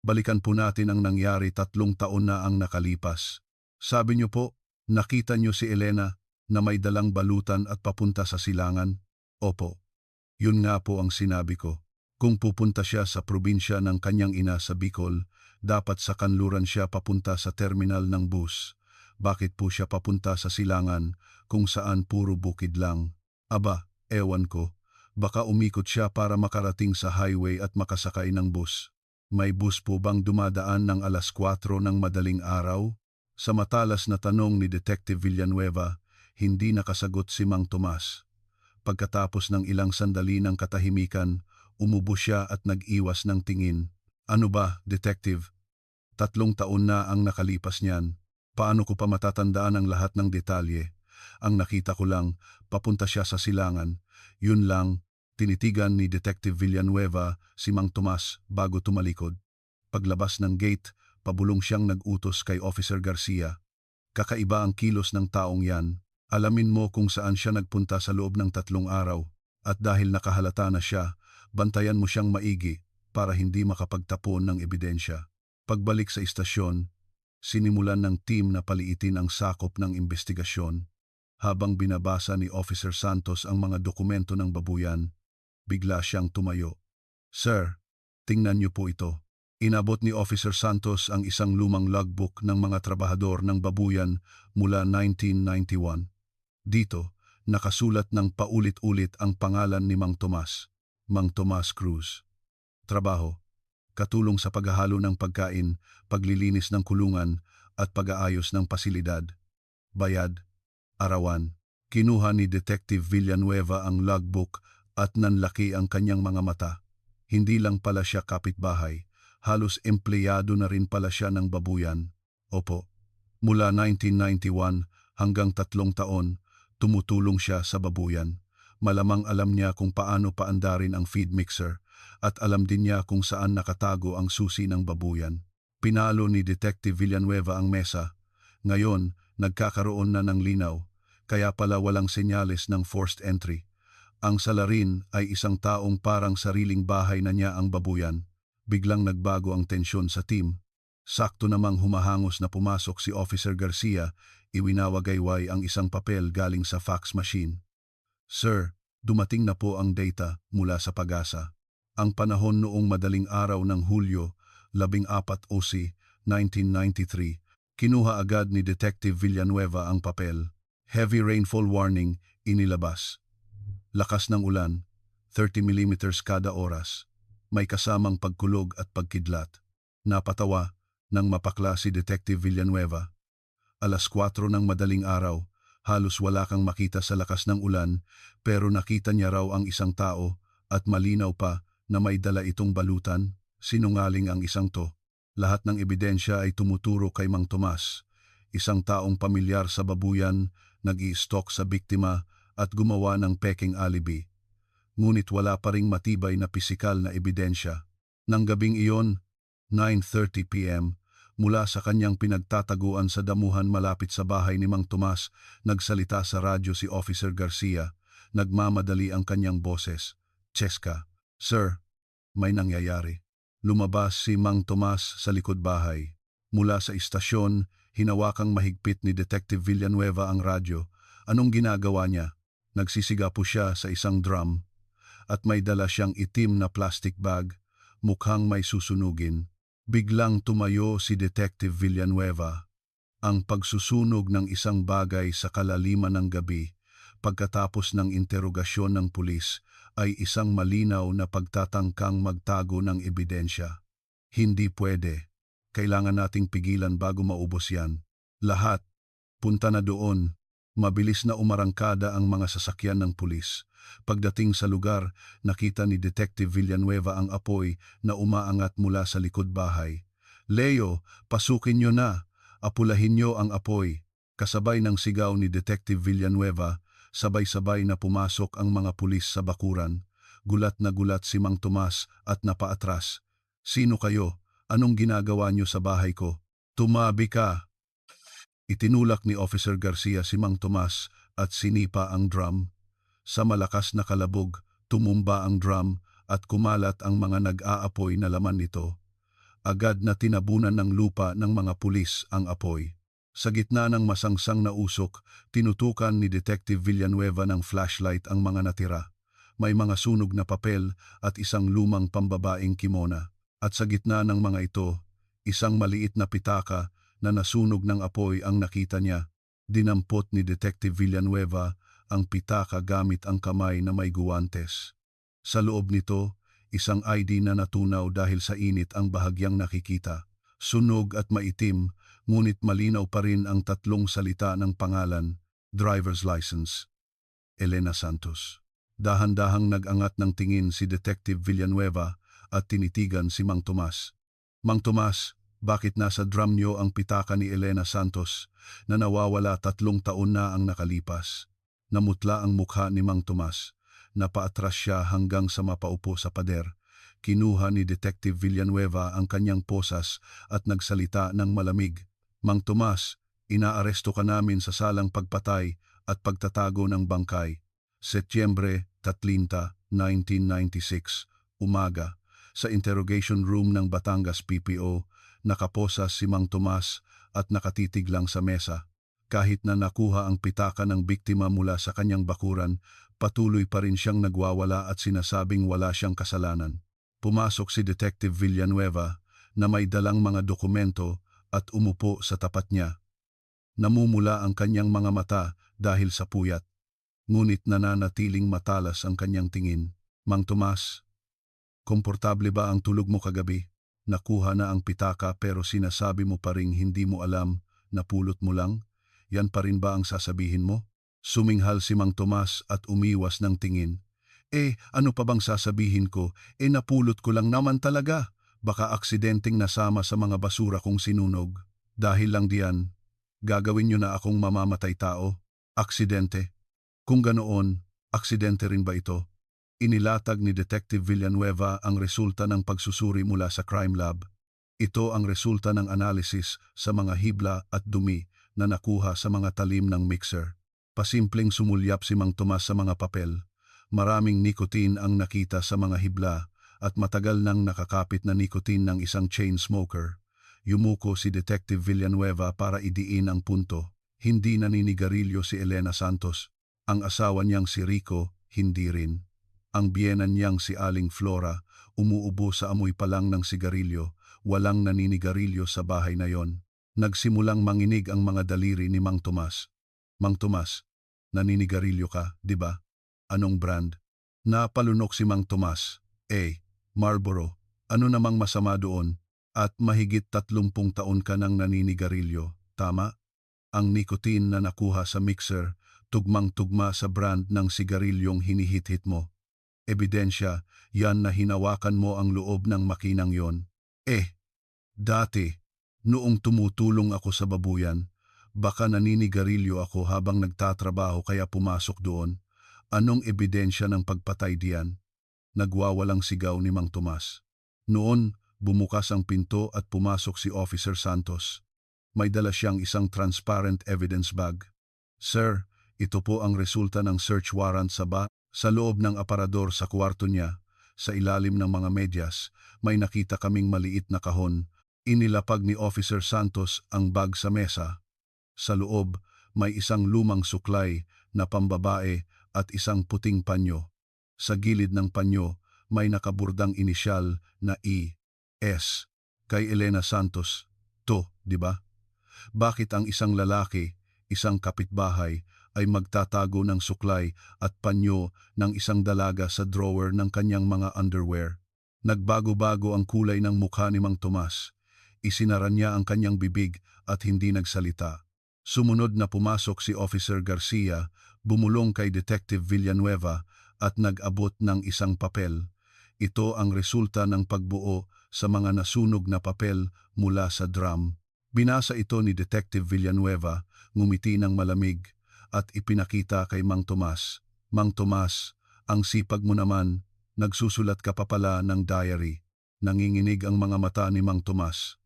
"Balikan po natin ang nangyari 3 taon na ang nakalipas. Sabi niyo po, nakita niyo si Elena na may dalang balutan at papunta sa silangan?" "Opo. Yun nga po ang sinabi ko. Kung pupunta siya sa probinsya ng kanyang ina sa Bicol, dapat sa kanluran siya papunta sa terminal ng bus. Bakit po siya papunta sa silangan kung saan puro bukid lang? Aba, ewan ko. Baka umikot siya para makarating sa highway at makasakay ng bus." "May bus po bang dumadaan ng 4:00 ng madaling araw?" Sa matalas na tanong ni Detective Villanueva, hindi nakasagot si Mang Tomas. Pagkatapos ng ilang sandali ng katahimikan, umubo siya at nag-iwas ng tingin. "Ano ba, Detective? 3 taon na ang nakalipas niyan. Paano ko pa matatandaan ang lahat ng detalye? Ang nakita ko lang, papunta siya sa silangan. Yun lang." Tinitigan ni Detective Villanueva si Mang Tomas bago tumalikod. Paglabas ng gate, pabulong siyang nag-utos kay Officer Garcia. "Kakaiba ang kilos ng taong yan. Alamin mo kung saan siya nagpunta sa loob ng 3 araw. At dahil nakahalata na siya, bantayan mo siyang maigi para hindi makapagtapon ng ebidensya." Pagbalik sa istasyon, sinimulan ng team na paliitin ang sakop ng investigasyon. Habang binabasa ni Officer Santos ang mga dokumento ng babuyan, bigla siyang tumayo. "Sir, tingnan niyo po ito." Inabot ni Officer Santos ang isang lumang logbook ng mga trabahador ng babuyan mula 1991. Dito, nakasulat ng paulit-ulit ang pangalan ni Mang Tomas, Mang Tomas Cruz. Trabaho: katulong sa paghahalo ng pagkain, paglilinis ng kulungan, at pag-aayos ng pasilidad. Bayad: arawan. Kinuha ni Detective Villanueva ang logbook at nanlaki ang kanyang mga mata. Hindi lang pala siya kapitbahay, halos empleyado na rin pala siya ng babuyan. Opo, mula 1991 hanggang 3 taon, tumutulong siya sa babuyan. Malamang alam niya kung paano paandarin ang feed mixer at alam din niya kung saan nakatago ang susi ng babuyan. Pinalo ni Detective Villanueva ang mesa. Ngayon, nagkakaroon na ng linaw, kaya pala walang senyales ng forced entry. Ang salarin ay isang taong parang sariling bahay na niya ang babuyan. Biglang nagbago ang tensyon sa team. Sakto namang humahangos na pumasok si Officer Garcia, iwinawagayway ang isang papel galing sa fax machine. "Sir, dumating na po ang data mula sa Pag-asa. Ang panahon noong madaling araw ng Hulyo, 14 OC, 1993, kinuha agad ni Detective Villanueva ang papel. Heavy rainfall warning inilabas. Lakas ng ulan, 30 millimeters kada oras. May kasamang pagkulog at pagkidlat." Napatawa nang mapakla si Detective Villanueva. 4:00 ng madaling araw, halos wala kang makita sa lakas ng ulan, pero nakita niya raw ang isang tao at malinaw pa na may dala itong balutan. Sinungaling ang isang to. Lahat ng ebidensya ay tumuturo kay Mang Tomas, isang taong pamilyar sa babuyan, nag-i-stalk sa biktima at gumawa ng peking alibi. Ngunit wala pa ring matibay na pisikal na ebidensya. Nang gabing iyon, 9:30 p.m., mula sa kanyang pinagtataguan sa damuhan malapit sa bahay ni Mang Tomas, nagsalita sa radyo si Officer Garcia. Nagmamadali ang kanyang boses. "Cheska, sir, may nangyayari." Lumabas si Mang Tomas sa likod bahay. Mula sa istasyon, hinawakang mahigpit ni Detective Villanueva ang radyo. Anong ginagawa niya? Nagsisiga po siya sa isang drum at may dala siyang itim na plastic bag, mukhang may susunugin. Biglang tumayo si Detective Villanueva. Ang pagsusunog ng isang bagay sa kalaliman ng gabi pagkatapos ng interogasyon ng pulis ay isang malinaw na pagtatangkang magtago ng ebidensya. Hindi pwede. Kailangan nating pigilan bago maubos yan. Lahat, punta na doon. Mabilis na umarangkada ang mga sasakyan ng pulis. Pagdating sa lugar, nakita ni Detective Villanueva ang apoy na umaangat mula sa likod bahay. "Leo, pasukin nyo na! Apulahin nyo ang apoy!" Kasabay ng sigaw ni Detective Villanueva, sabay-sabay na pumasok ang mga pulis sa bakuran. Gulat na gulat si Mang Tomas at napaatras. "Sino kayo? Anong ginagawa nyo sa bahay ko?" "Tumabi ka!" Itinulak ni Officer Garcia si Mang Tomas at sinipa ang drum. Sa malakas na kalabog, tumumba ang drum at kumalat ang mga nag-aapoy na laman nito. Agad na tinabunan ng lupa ng mga pulis ang apoy. Sa gitna ng masangsang na usok, tinutukan ni Detective Villanueva ng flashlight ang mga natira. May mga sunog na papel at isang lumang pambabaeng kimona. At sa gitna ng mga ito, isang maliit na pitaka na nasunog ng apoy ang nakita niya. Dinampot ni Detective Villanueva ang pitaka gamit ang kamay na may guwantes. Sa loob nito, isang ID na natunaw dahil sa init ang bahagyang nakikita. Sunog at maitim, ngunit malinaw pa rin ang 3 salita ng pangalan: driver's license, Elena Santos. Dahan-dahang nag-angat ng tingin si Detective Villanueva at tinitigan si Mang Tomas. "Mang Tomas, bakit nasa drum niyo ang pitaka ni Elena Santos na nawawala 3 taon na ang nakalipas?" Namutla ang mukha ni Mang Tomas. Napaatras siya hanggang sa mapaupo sa pader. Kinuha ni Detective Villanueva ang kanyang posas at nagsalita ng malamig. "Mang Tomas, inaaresto ka namin sa salang pagpatay at pagtatago ng bangkay." Setyembre 30, 1996, umaga, sa interrogation room ng Batangas PPO, nakaposas si Mang Tomas at nakatitig lang sa mesa. Kahit na nakuha ang pitaka ng biktima mula sa kanyang bakuran, Patuloy pa rin siyang nagwawala at sinasabing wala siyang kasalanan. Pumasok si Detective Villanueva na may dalang mga dokumento at umupo sa tapat niya. Namumula ang kanyang mga mata dahil sa puyat, ngunit nananatiling matalas ang kanyang tingin. Mang Tomas, komportable ba ang tulog mo kagabi? Nakuha na ang pitaka pero sinasabi mo pa ring hindi mo alam, napulot mo lang? Yan pa rin ba ang sasabihin mo? Suminghal si Mang Tomas at umiwas ng tingin. Ano pa bang sasabihin ko? Napulot ko lang naman talaga. Baka aksidenteng nasama sa mga basura kong sinunog. Dahil lang diyan, gagawin niyo na akong mamamatay tao. Aksidente. Kung ganoon, aksidente rin ba ito? Inilatag ni Detective Villanueva ang resulta ng pagsusuri mula sa crime lab. Ito ang resulta ng analysis sa mga hibla at dumi na nakuha sa mga talim ng mixer. Pasimpleng sumulyap si Mang Tomas sa mga papel. Maraming nicotine ang nakita sa mga hibla at matagal nang nakakapit na nicotine ng isang chain smoker. Yumuko si Detective Villanueva para idiin ang punto. Hindi naninigarilyo si Elena Santos. Ang asawa niyang si Rico, hindi rin. Ang biyenan niyang si Aling Flora, umuubo sa amoy pa lang ng sigarilyo. Walang naninigarilyo sa bahay na yon. Nagsimulang manginig ang mga daliri ni Mang Tomas. Mang Tomas, naninigarilyo ka, di ba? Anong brand? Napalunok si Mang Tomas. Marlboro. Ano namang masama doon? At mahigit 30 taon ka nang naninigarilyo, tama? Ang nicotine na nakuha sa mixer, tugmang-tugma sa brand ng sigarilyong hinihit-hit mo. Ebidensya, yan na hinawakan mo ang loob ng makinang yon. Dati, noong tumutulong ako sa babuyan, baka naninigarilyo ako habang nagtatrabaho kaya pumasok doon. Anong ebidensya ng pagpatay diyan? Nagwawalang sigaw ni Mang Tomas. Noon, bumukas ang pinto at pumasok si Officer Santos. May dala siyang isang transparent evidence bag. Sir, ito po ang resulta ng search warrant sa loob ng aparador sa kwarto niya. Sa ilalim ng mga medyas, may nakita kaming maliit na kahon. Inilapag ni Officer Santos ang bag sa mesa. Sa loob, may isang lumang suklay na pambabae at isang puting panyo. Sa gilid ng panyo, may nakaburdang inisyal na E.S. Kay Elena Santos. To, di ba? Bakit ang isang lalaki, isang kapitbahay, ay magtatago ng suklay at panyo ng isang dalaga sa drawer ng kanyang mga underwear? Nagbago-bago ang kulay ng mukha ni Mang Tomas. Isinara niya ang kanyang bibig at hindi nagsalita. Sumunod na pumasok si Officer Garcia, bumulong kay Detective Villanueva at nag-abot ng isang papel. Ito ang resulta ng pagbuo sa mga nasunog na papel mula sa drum. Binasa ito ni Detective Villanueva, ngumiti ng malamig, at ipinakita kay Mang Tomas. Mang Tomas, ang sipag mo naman, nagsusulat ka pa pala ng diary. Nanginginig ang mga mata ni Mang Tomas.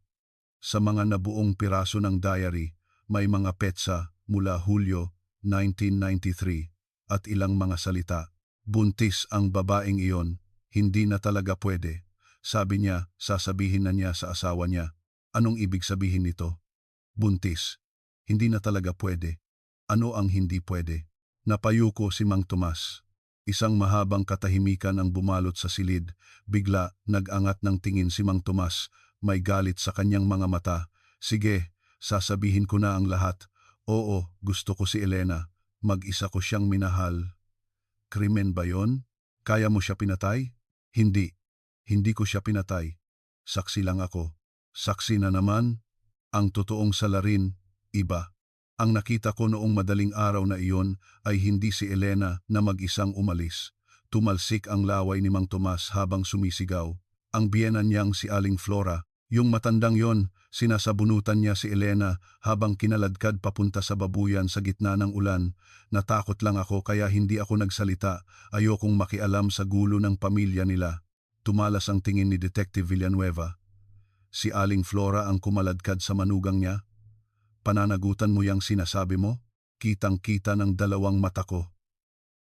Sa mga nabuong piraso ng diary, may mga petsa mula Hulyo 1993 at ilang mga salita. Buntis ang babaeng iyon, hindi na talaga pwede. Sabi niya, sasabihin na niya sa asawa niya. Anong ibig sabihin nito? Buntis. Hindi na talaga pwede. Ano ang hindi pwede? Napayuko si Mang Tomas. Isang mahabang katahimikan ang bumalot sa silid. Bigla, nag-angat ng tingin si Mang Tomas. May galit sa kanyang mga mata. Sige, sasabihin ko na ang lahat. Oo, gusto ko si Elena. Mag-isa ko siyang minahal. Krimen ba yon? Kaya mo siya pinatay? Hindi. Hindi ko siya pinatay. Saksi lang ako. Saksi na naman. Ang totoong salarin, iba. Ang nakita ko noong madaling araw na iyon ay hindi si Elena na mag-isang umalis. Tumalsik ang laway ni Mang Tomas habang sumisigaw. Ang biyenan niyang si Aling Flora. Yung matandang yon, sinasabunutan niya si Elena habang kinaladkad papunta sa babuyan sa gitna ng ulan. Natakot lang ako kaya hindi ako nagsalita. Ayokong makialam sa gulo ng pamilya nila. Tumalas ang tingin ni Detective Villanueva. Si Aling Flora ang kumaladkad sa manugang niya. Pananagutan mo yang sinasabi mo? Kitang-kita ng dalawang mata ko.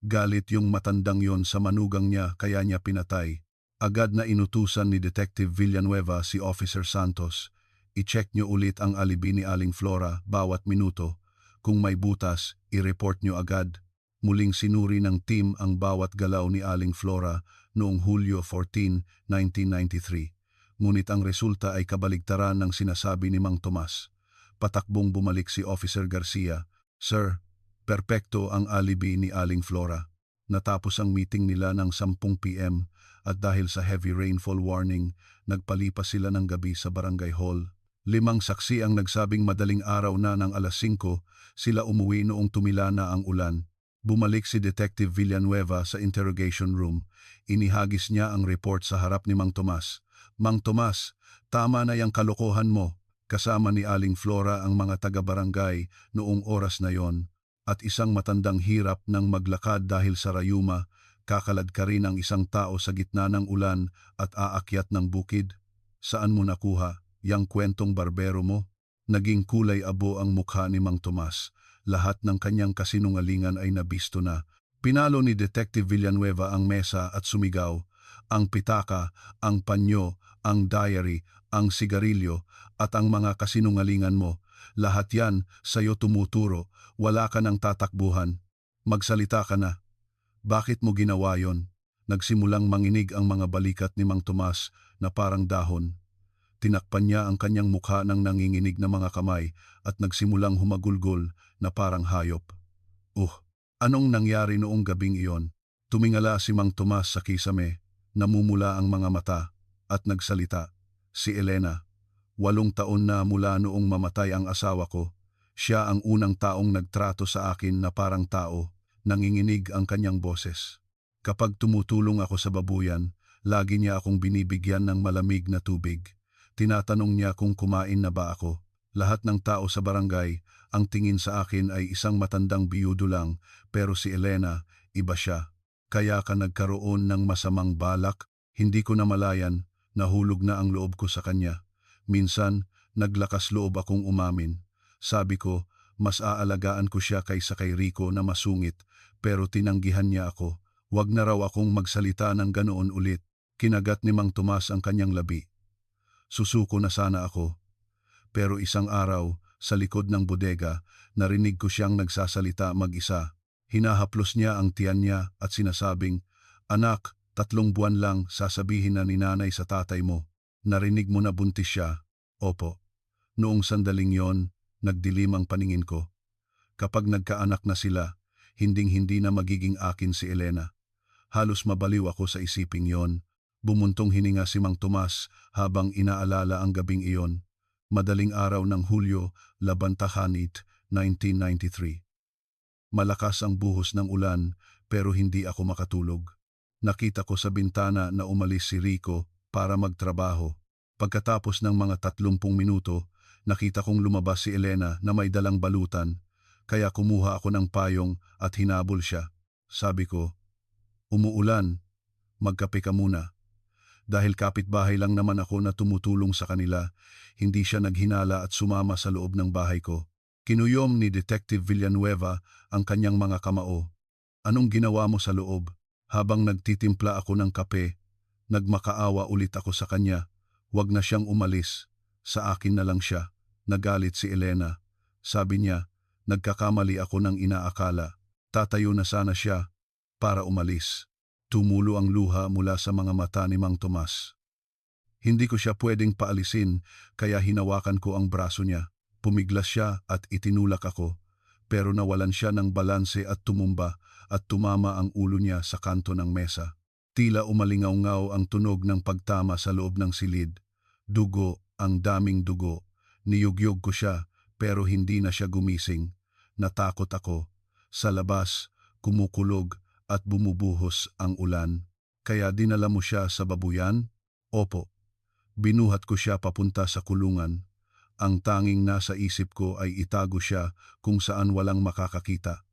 Galit yung matandang yon sa manugang niya kaya niya pinatay. Agad na inutusan ni Detective Villanueva si Officer Santos. I-check nyo ulit ang alibi ni Aling Flora bawat minuto. Kung may butas, i-report nyo agad. Muling sinuri ng team ang bawat galaw ni Aling Flora noong Hulyo 14, 1993. Ngunit ang resulta ay kabaligtaran ng sinasabi ni Mang Tomas. Patakbong bumalik si Officer Garcia. Sir, perpekto ang alibi ni Aling Flora. Natapos ang meeting nila ng 10 PM at dahil sa heavy rainfall warning, nagpalipas sila ng gabi sa barangay hall. 5 saksi ang nagsabing madaling araw na ng alas 5, sila umuwi noong tumila na ang ulan. Bumalik si Detective Villanueva sa interrogation room. Inihagis niya ang report sa harap ni Mang Tomas. Mang Tomas, tama na yung kalokohan mo. Kasama ni Aling Flora ang mga taga-barangay noong oras na yon. At isang matandang hirap ng maglakad dahil sa rayuma, kakalad ka rin ang isang tao sa gitna ng ulan at aakyat ng bukid. Saan mo nakuha yang kwentong barbero mo? Naging kulay abo ang mukha ni Mang Tomas. Lahat ng kanyang kasinungalingan ay nabisto na. Pinalo ni Detective Villanueva ang mesa at sumigaw. Ang pitaka, ang panyo, ang diary, ang sigarilyo at ang mga kasinungalingan mo. Lahat yan sa'yo tumuturo. Wala ka ng tatakbuhan. Magsalita ka na. Bakit mo ginawa yon? Nagsimulang manginig ang mga balikat ni Mang Tomas na parang dahon. Tinakpan niya ang kanyang mukha ng nanginginig na mga kamay at nagsimulang humagulgol na parang hayop. Anong nangyari noong gabing iyon? Tumingala si Mang Tomas sa kisame, namumula ang mga mata at nagsalita. Si Elena, 8 taon na mula noong mamatay ang asawa ko. Siya ang unang taong nagtrato sa akin na parang tao. Nanginginig ang kanyang boses. Kapag tumutulong ako sa babuyan, lagi niya akong binibigyan ng malamig na tubig. Tinatanong niya kung kumain na ba ako. Lahat ng tao sa barangay, ang tingin sa akin ay isang matandang biyudo lang, pero si Elena, iba siya. Kaya ka nagkaroon ng masamang balak, hindi ko namalayan, nahulog na ang loob ko sa kanya. Minsan, naglakas loob akong umamin. Sabi ko, mas aalagaan ko siya kaysa kay Rico na masungit, pero tinanggihan niya ako. Wag na raw akong magsalita ng ganoon ulit. Kinagat ni Mang Tomas ang kanyang labi. Susuko na sana ako. Pero isang araw, sa likod ng bodega, narinig ko siyang nagsasalita mag-isa. Hinahaplos niya ang tiyan niya at sinasabing, Anak, 3 buwan lang sasabihin na ni nanay sa tatay mo. Narinig mo na buntis siya? Opo. Noong sandaling yon, nagdilim ang paningin ko. Kapag nagkaanak na sila, hinding-hindi na magiging akin si Elena. Halos mabaliw ako sa isiping yon. Bumuntong hininga si Mang Tomas habang inaalala ang gabing iyon. Madaling araw ng Hulyo, Labantahanit, 1993. Malakas ang buhos ng ulan pero hindi ako makatulog. Nakita ko sa bintana na umalis si Rico para magtrabaho. Pagkatapos ng mga 30 minuto, nakita kong lumabas si Elena na may dalang balutan, kaya kumuha ako ng payong at hinabol siya. Sabi ko, umuulan, magkape ka muna. Dahil kapitbahay lang naman ako na tumutulong sa kanila, hindi siya naghinala at sumama sa loob ng bahay ko. Kinuyom ni Detective Villanueva ang kanyang mga kamao. Anong ginawa mo sa loob? Habang nagtitimpla ako ng kape, nagmakaawa ulit ako sa kanya. Wag na siyang umalis. Sa akin na lang siya. Nagalit si Elena. Sabi niya, nagkakamali ako ng inaakala. Tatayo na sana siya para umalis. Tumulo ang luha mula sa mga mata ni Mang Tomas. Hindi ko siya pwedeng paalisin kaya hinawakan ko ang braso niya. Pumiglas siya at itinulak ako. Pero nawalan siya ng balanse at tumumba at tumama ang ulo niya sa kanto ng mesa. Tila umalingaw-ngaw ang tunog ng pagtama sa loob ng silid. Dugo, ang daming dugo. Niyugyog ko siya pero hindi na siya gumising. Natakot ako. Sa labas, kumukulog at bumubuhos ang ulan. Kaya dinala mo siya sa babuyan? Opo. Binuhat ko siya papunta sa kulungan. Ang tanging nasa isip ko ay itago siya kung saan walang makakakita.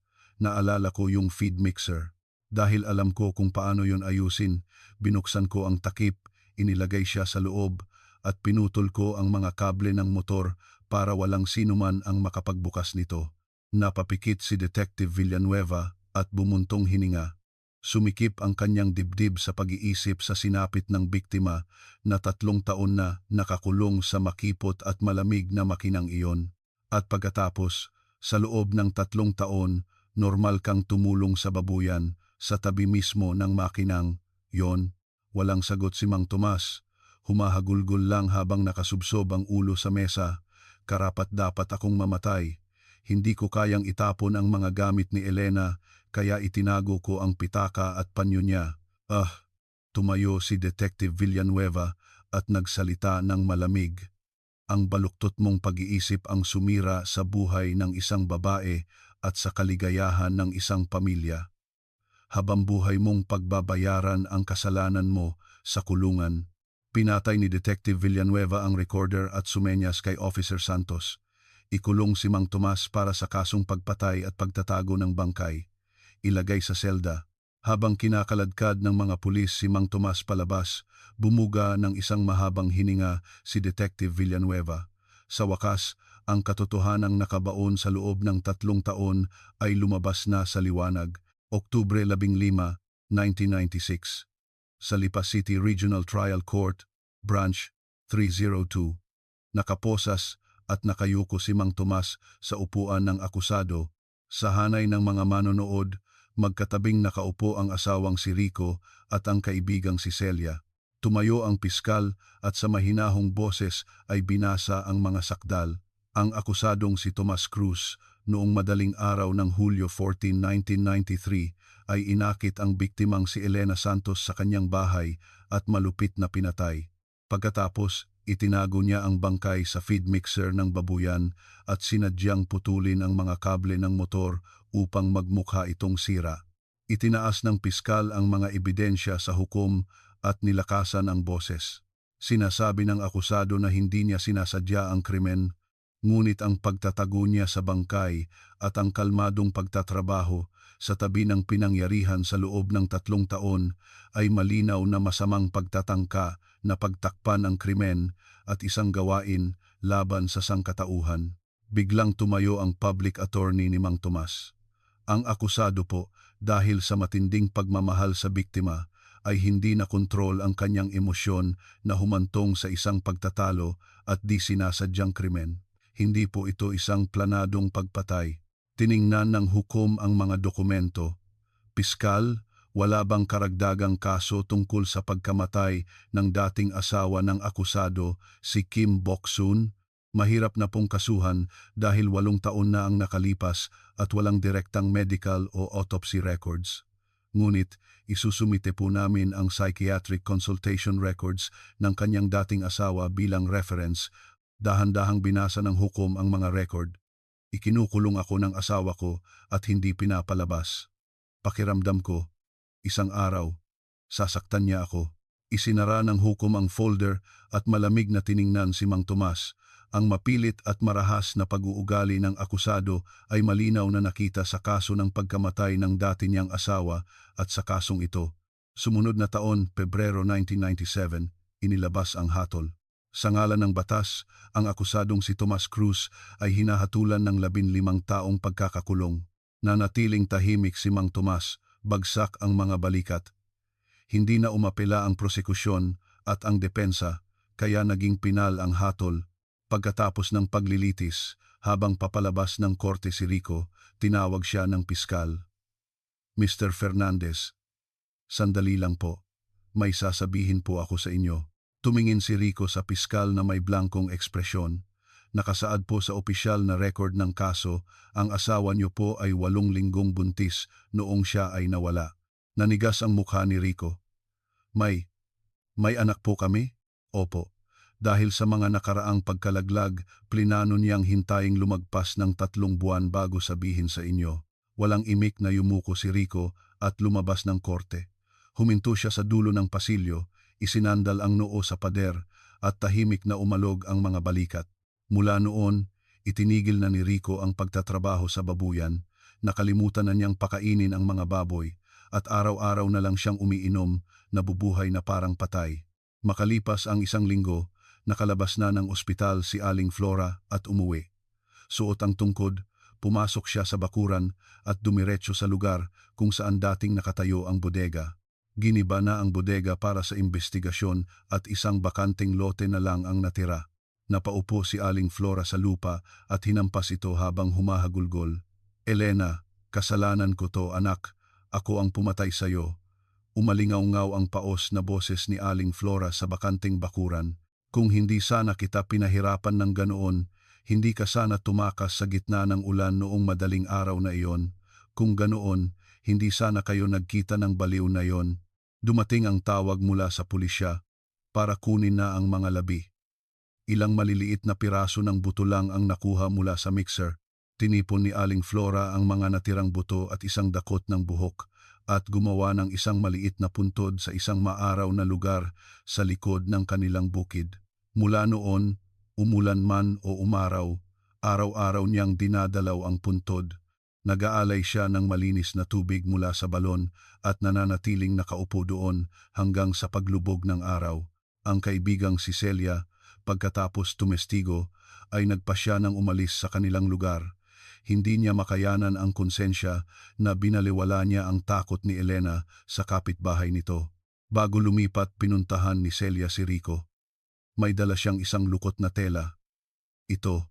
Naalala ko yung feed mixer. Dahil alam ko kung paano yon ayusin, binuksan ko ang takip, inilagay siya sa loob, at pinutol ko ang mga kable ng motor para walang sinuman ang makapagbukas nito. Napapikit si Detective Villanueva at bumuntong hininga. Sumikip ang kanyang dibdib sa pag-iisip sa sinapit ng biktima na 3 taon na nakakulong sa makipot at malamig na makinang iyon. At pagkatapos, sa loob ng 3 taon, Normal kang tumulong sa babuyan sa tabi mismo ng makinang yon. Walang sagot si Mang Tomas. Humahagulgol lang habang nakasubsob ang ulo sa mesa. Karapat-dapat akong mamatay. Hindi ko kayang itapon ang mga gamit ni Elena, kaya itinago ko ang pitaka at panyo niya. Tumayo si Detective Villanueva at nagsalita ng malamig. Ang baluktot mong pag-iisip ang sumira sa buhay ng isang babae at sa kaligayahan ng isang pamilya. Habang buhay mong pagbabayaran ang kasalanan mo sa kulungan. Pinatay ni Detective Villanueva ang recorder at sumenyas kay Officer Santos. Ikulong si Mang Tomas para sa kasong pagpatay at pagtatago ng bangkay. Ilagay sa selda. Habang kinakaladkad ng mga pulis si Mang Tomas palabas, bumuga ng isang mahabang hininga si Detective Villanueva. Sa wakas, ang katotohanang nakabaon sa loob ng 3 taon ay lumabas na sa liwanag. Oktubre 15, 1996. Sa Lipa City Regional Trial Court, Branch 302. Nakaposas at nakayuko si Mang Tomas sa upuan ng akusado. Sa hanay ng mga manonood, magkatabing nakaupo ang asawang si Rico at ang kaibigang si Celia. Tumayo ang piskal at sa mahinahong boses ay binasa ang mga sakdal. Ang akusadong si Tomas Cruz noong madaling araw ng Hulyo 14, 1993 ay inakit ang biktimang si Elena Santos sa kanyang bahay at malupit na pinatay. Pagkatapos, itinago niya ang bangkay sa feed mixer ng babuyan at sinadyang putulin ang mga kable ng motor upang magmukha itong sira. Itinaas ng piskal ang mga ebidensya sa hukom at nilakasan ang boses. Sinasabi ng akusado na hindi niya sinasadya ang krimen, ngunit ang pagtatago niya sa bangkay at ang kalmadong pagtatrabaho sa tabi ng pinangyarihan sa loob ng 3 taon ay malinaw na masamang pagtatangka na pagtakpan ang krimen at isang gawain laban sa sangkatauhan. Biglang tumayo ang public attorney ni Mang Tomas. Ang akusado po, dahil sa matinding pagmamahal sa biktima, ay hindi na kontrol ang kanyang emosyon na humantong sa isang pagtatalo at di sinasadyang krimen. Hindi po ito isang planadong pagpatay. Tiningnan ng hukom ang mga dokumento. Piskal, wala bang karagdagang kaso tungkol sa pagkamatay ng dating asawa ng akusado, si Kim Bok-sun? Mahirap na pong kasuhan dahil 8 taon na ang nakalipas at walang direktang medical o autopsy records. Ngunit, isusumite po namin ang psychiatric consultation records ng kanyang dating asawa bilang reference. Dahan-dahang binasa ng hukom ang mga record. Ikinukulong ako ng asawa ko at hindi pinapalabas. Pakiramdam ko, isang araw, sasaktan niya ako. Isinara ng hukom ang folder at malamig na tiningnan si Mang Tomas. Ang mapilit at marahas na pag-uugali ng akusado ay malinaw na nakita sa kaso ng pagkamatay ng dati niyang asawa at sa kasong ito. Sumunod na taon, Pebrero 1997, inilabas ang hatol. Sa ngalan ng batas, ang akusadong si Tomas Cruz ay hinahatulan ng 15 taong pagkakakulong. Nanatiling tahimik si Mang Tomas, bagsak ang mga balikat. Hindi na umapela ang prosekusyon at ang depensa, kaya naging pinal ang hatol. Pagkatapos ng paglilitis, habang papalabas ng korte si Rico, tinawag siya ng piskal. Mr. Fernandez, sandali lang po. May sasabihin po ako sa inyo. Tumingin si Rico sa piskal na may blankong ekspresyon. Nakasaad po sa opisyal na record ng kaso, ang asawa niyo po ay 8 linggong buntis noong siya ay nawala. Nanigas ang mukha ni Rico. May anak po kami? Opo. Dahil sa mga nakaraang pagkalaglag, plinano niyang hintaying lumagpas ng 3 buwan bago sabihin sa inyo. Walang imik na yumuko si Rico at lumabas ng korte. Huminto siya sa dulo ng pasilyo, isinandal ang noo sa pader at tahimik na umalog ang mga balikat. Mula noon, itinigil na ni Rico ang pagtatrabaho sa babuyan, nakalimutan na niyang pakainin ang mga baboy, at araw-araw na lang siyang umiinom, nabubuhay na parang patay. Makalipas ang 1 linggo, nakalabas na ng ospital si Aling Flora at umuwi. Suot ang tungkod, pumasok siya sa bakuran at dumiretso sa lugar kung saan dating nakatayo ang bodega. Giniba na ang bodega para sa investigasyon at isang bakanting lote na lang ang natira. Napaupo si Aling Flora sa lupa at hinampas ito habang humahagulgol. Elena, Kasalanan ko to, anak. Ako ang pumatay sa'yo. Umalingaw-ngaw ang paos na boses ni Aling Flora sa bakanting bakuran. Kung hindi sana kita pinahirapan ng ganoon, hindi ka sana tumakas sa gitna ng ulan noong madaling araw na iyon. Kung ganoon, hindi sana kayo nagkita ng baliw na iyon. Dumating ang tawag mula sa pulisya para kunin na ang mga labi. Ilang maliliit na piraso ng buto lang ang nakuha mula sa mixer. Tinipon ni Aling Flora ang mga natirang buto at isang dakot ng buhok at gumawa ng isang maliit na puntod sa isang maaraw na lugar sa likod ng kanilang bukid. Mula noon, umulan man o umaraw, araw-araw niyang dinadalaw ang puntod. Nag-aalay siya ng malinis na tubig mula sa balon at nananatiling nakaupo doon hanggang sa paglubog ng araw. Ang kaibigang si Celia, pagkatapos tumestigo, ay nagpasya ng umalis sa kanilang lugar. Hindi niya makayanan ang konsensya na binaliwala niya ang takot ni Elena sa kapitbahay nito. Bago lumipat, pinuntahan ni Celia si Rico. May dala siyang isang lukot na tela. Ito,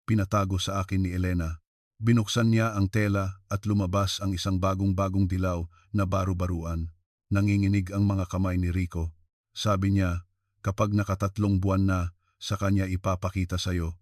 pinatago sa akin ni Elena. Binuksan niya ang tela at lumabas ang isang bagong-bagong dilaw na baru-baruan. Nanginginig ang mga kamay ni Rico. Sabi niya, kapag nakatatlong buwan na, sa kanya ipapakita sa'yo.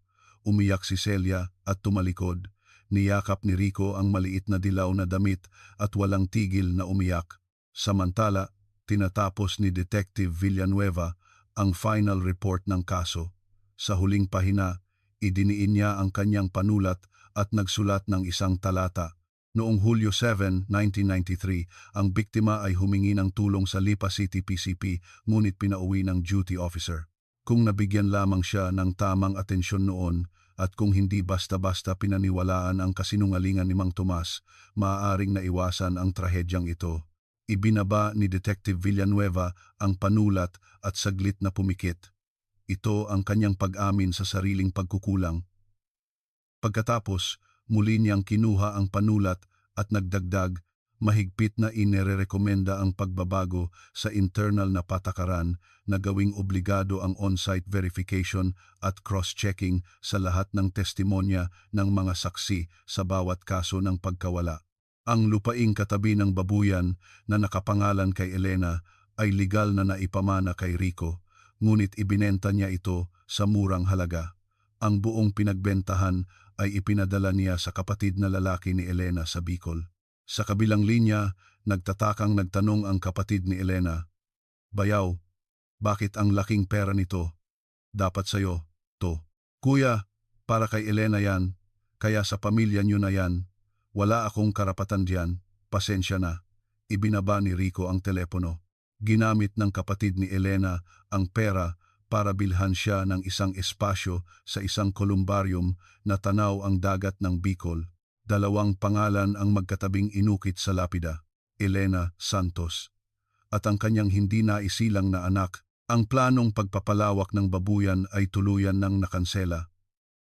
Umiyak si Celia at tumalikod. Niyakap ni Rico ang maliit na dilaw na damit at walang tigil na umiyak. Samantala, tinatapos ni Detective Villanueva ang final report ng kaso. Sa huling pahina, idiniin niya ang kanyang panulat at nagsulat ng isang talata. Noong Hulyo 7, 1993, ang biktima ay humingi ng tulong sa Lipa City PCP ngunit pinauwi ng duty officer. Kung nabigyan lamang siya ng tamang atensyon noon at kung hindi basta-basta pinaniwalaan ang kasinungalingan ni Mang Tomas, maaaring naiwasan ang trahedyang ito. Ibinaba ni Detective Villanueva ang panulat at saglit na pumikit. Ito ang kanyang pag-amin sa sariling pagkukulang. Pagkatapos, muli niyang kinuha ang panulat at nagdagdag, mahigpit na inirekomenda ang pagbabago sa internal na patakaran na gawing obligado ang on-site verification at cross-checking sa lahat ng testimonya ng mga saksi sa bawat kaso ng pagkawala. Ang lupaing katabi ng babuyan na nakapangalan kay Elena ay legal na naipamana kay Rico, ngunit ibinenta niya ito sa murang halaga. Ang buong pinagbentahan ay ipinadala niya sa kapatid na lalaki ni Elena sa Bicol. Sa kabilang linya, nagtatakang nagtanong ang kapatid ni Elena, "Bayaw, bakit ang laking pera nito? Dapat sa'yo, to." "Kuya, para kay Elena yan, kaya sa pamilya niyo na yan. Wala akong karapatan diyan, pasensya na." Ibinaba ni Rico ang telepono. Ginamit ng kapatid ni Elena ang pera para bilhan siya ng isang espasyo sa isang columbarium na tanaw ang dagat ng Bicol. 2 pangalan ang magkatabing inukit sa lapida, Elena Santos, at ang kanyang hindi naisilang na anak. Ang planong pagpapalawak ng babuyan ay tuluyan ng nakansela.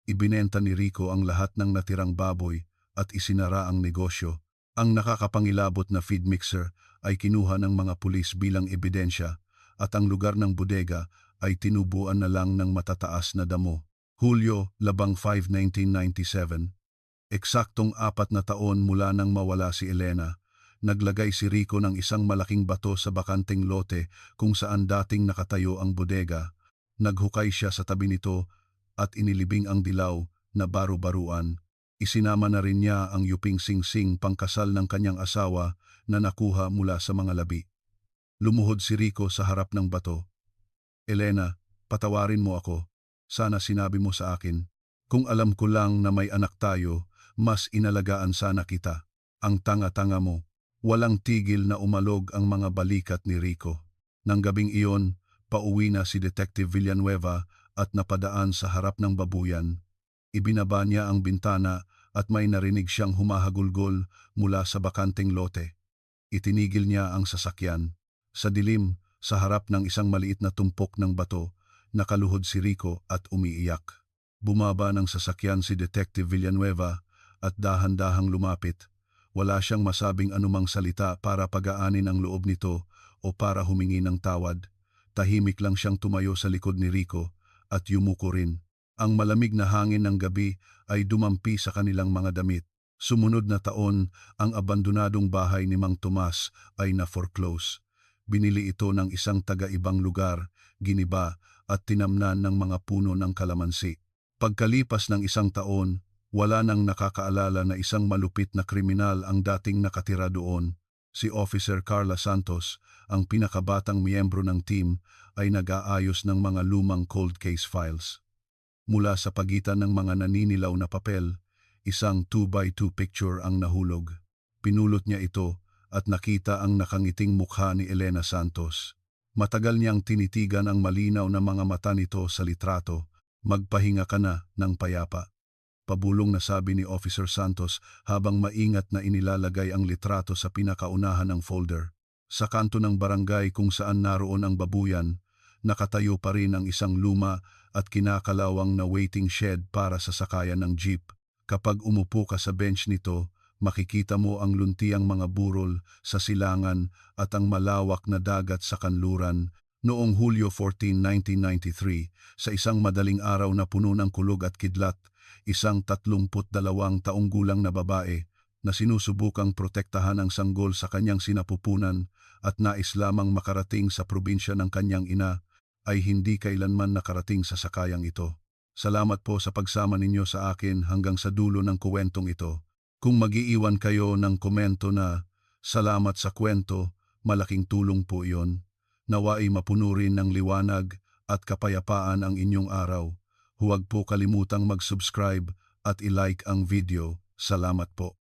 Ibinenta ni Rico ang lahat ng natirang baboy at isinara ang negosyo. Ang nakakapangilabot na feed mixer ay kinuha ng mga pulis bilang ebidensya at ang lugar ng bodega ay tinubuan na lang ng matataas na damo. Hulyo 5, 1997. Eksaktong 4 na taon mula nang mawala si Elena, naglagay si Rico ng isang malaking bato sa bakanting lote kung saan dating nakatayo ang bodega. Naghukay siya sa tabi nito at inilibing ang dilaw na baru-baruan. Isinama na rin niya ang yuping singsing pangkasal ng kanyang asawa na nakuha mula sa mga labi. Lumuhod si Rico sa harap ng bato. "Elena, patawarin mo ako. Sana sinabi mo sa akin. Kung alam ko lang na may anak tayo, mas inalagaan sana kita. Ang tanga-tanga mo." Walang tigil na umalog ang mga balikat ni Rico. Nang gabing iyon, pauwi na si Detective Villanueva at napadaan sa harap ng babuyan. Ibinaba niya ang bintana at may narinig siyang humahagulgol mula sa bakanting lote. Itinigil niya ang sasakyan. Sa dilim, sa harap ng isang maliit na tumpok ng bato, nakaluhod si Rico at umiiyak. Bumaba ng sasakyan si Detective Villanueva at dahan-dahang lumapit. Wala siyang masabing anumang salita para pagaanin ang loob nito o para humingi ng tawad. Tahimik lang siyang tumayo sa likod ni Rico at yumuko rin. Ang malamig na hangin ng gabi ay dumampi sa kanilang mga damit. Sumunod na taon, ang abandonadong bahay ni Mang Tomas ay na-foreclose. Binili ito ng isang taga-ibang lugar, giniba at tinamnan ng mga puno ng kalamansi. Pagkalipas ng isang taon, wala nang nakakaalala na isang malupit na kriminal ang dating nakatira doon. Si Officer Carla Santos, ang pinakabatang miyembro ng team, ay nag-aayos ng mga lumang cold case files. Mula sa pagitan ng mga naninilaw na papel, isang 2x2 picture ang nahulog. Pinulot niya ito at nakita ang nakangiting mukha ni Elena Santos. Matagal niyang tinitigan ang malinaw na mga mata nito sa litrato. Magpahinga ka na ng payapa. Pabulong na sabi ni Officer Santos habang maingat na inilalagay ang litrato sa pinakaunahan ng folder. Sa kanto ng barangay kung saan naroon ang babuyan, nakatayo pa rin ang isang luma at kinakalawang na waiting shed para sa sakayan ng jeep. Kapag umupo ka sa bench nito, makikita mo ang luntiang mga burol sa silangan at ang malawak na dagat sa kanluran. Noong Hulyo 14, 1993, sa isang madaling araw na puno ng kulog at kidlat, isang 32 taong gulang na babae na sinusubukang protektahan ang sanggol sa kanyang sinapupunan at nais lamang makarating sa probinsya ng kanyang ina, ay hindi kailanman nakarating sa sakayang ito. Salamat po sa pagsama ninyo sa akin hanggang sa dulo ng kuwentong ito. Kung mag-iiwan kayo ng komento na salamat sa kwento, malaking tulong po iyon. Nawa'y mapuno rin ng liwanag at kapayapaan ang inyong araw. Huwag po kalimutang mag-subscribe at i-like ang video. Salamat po.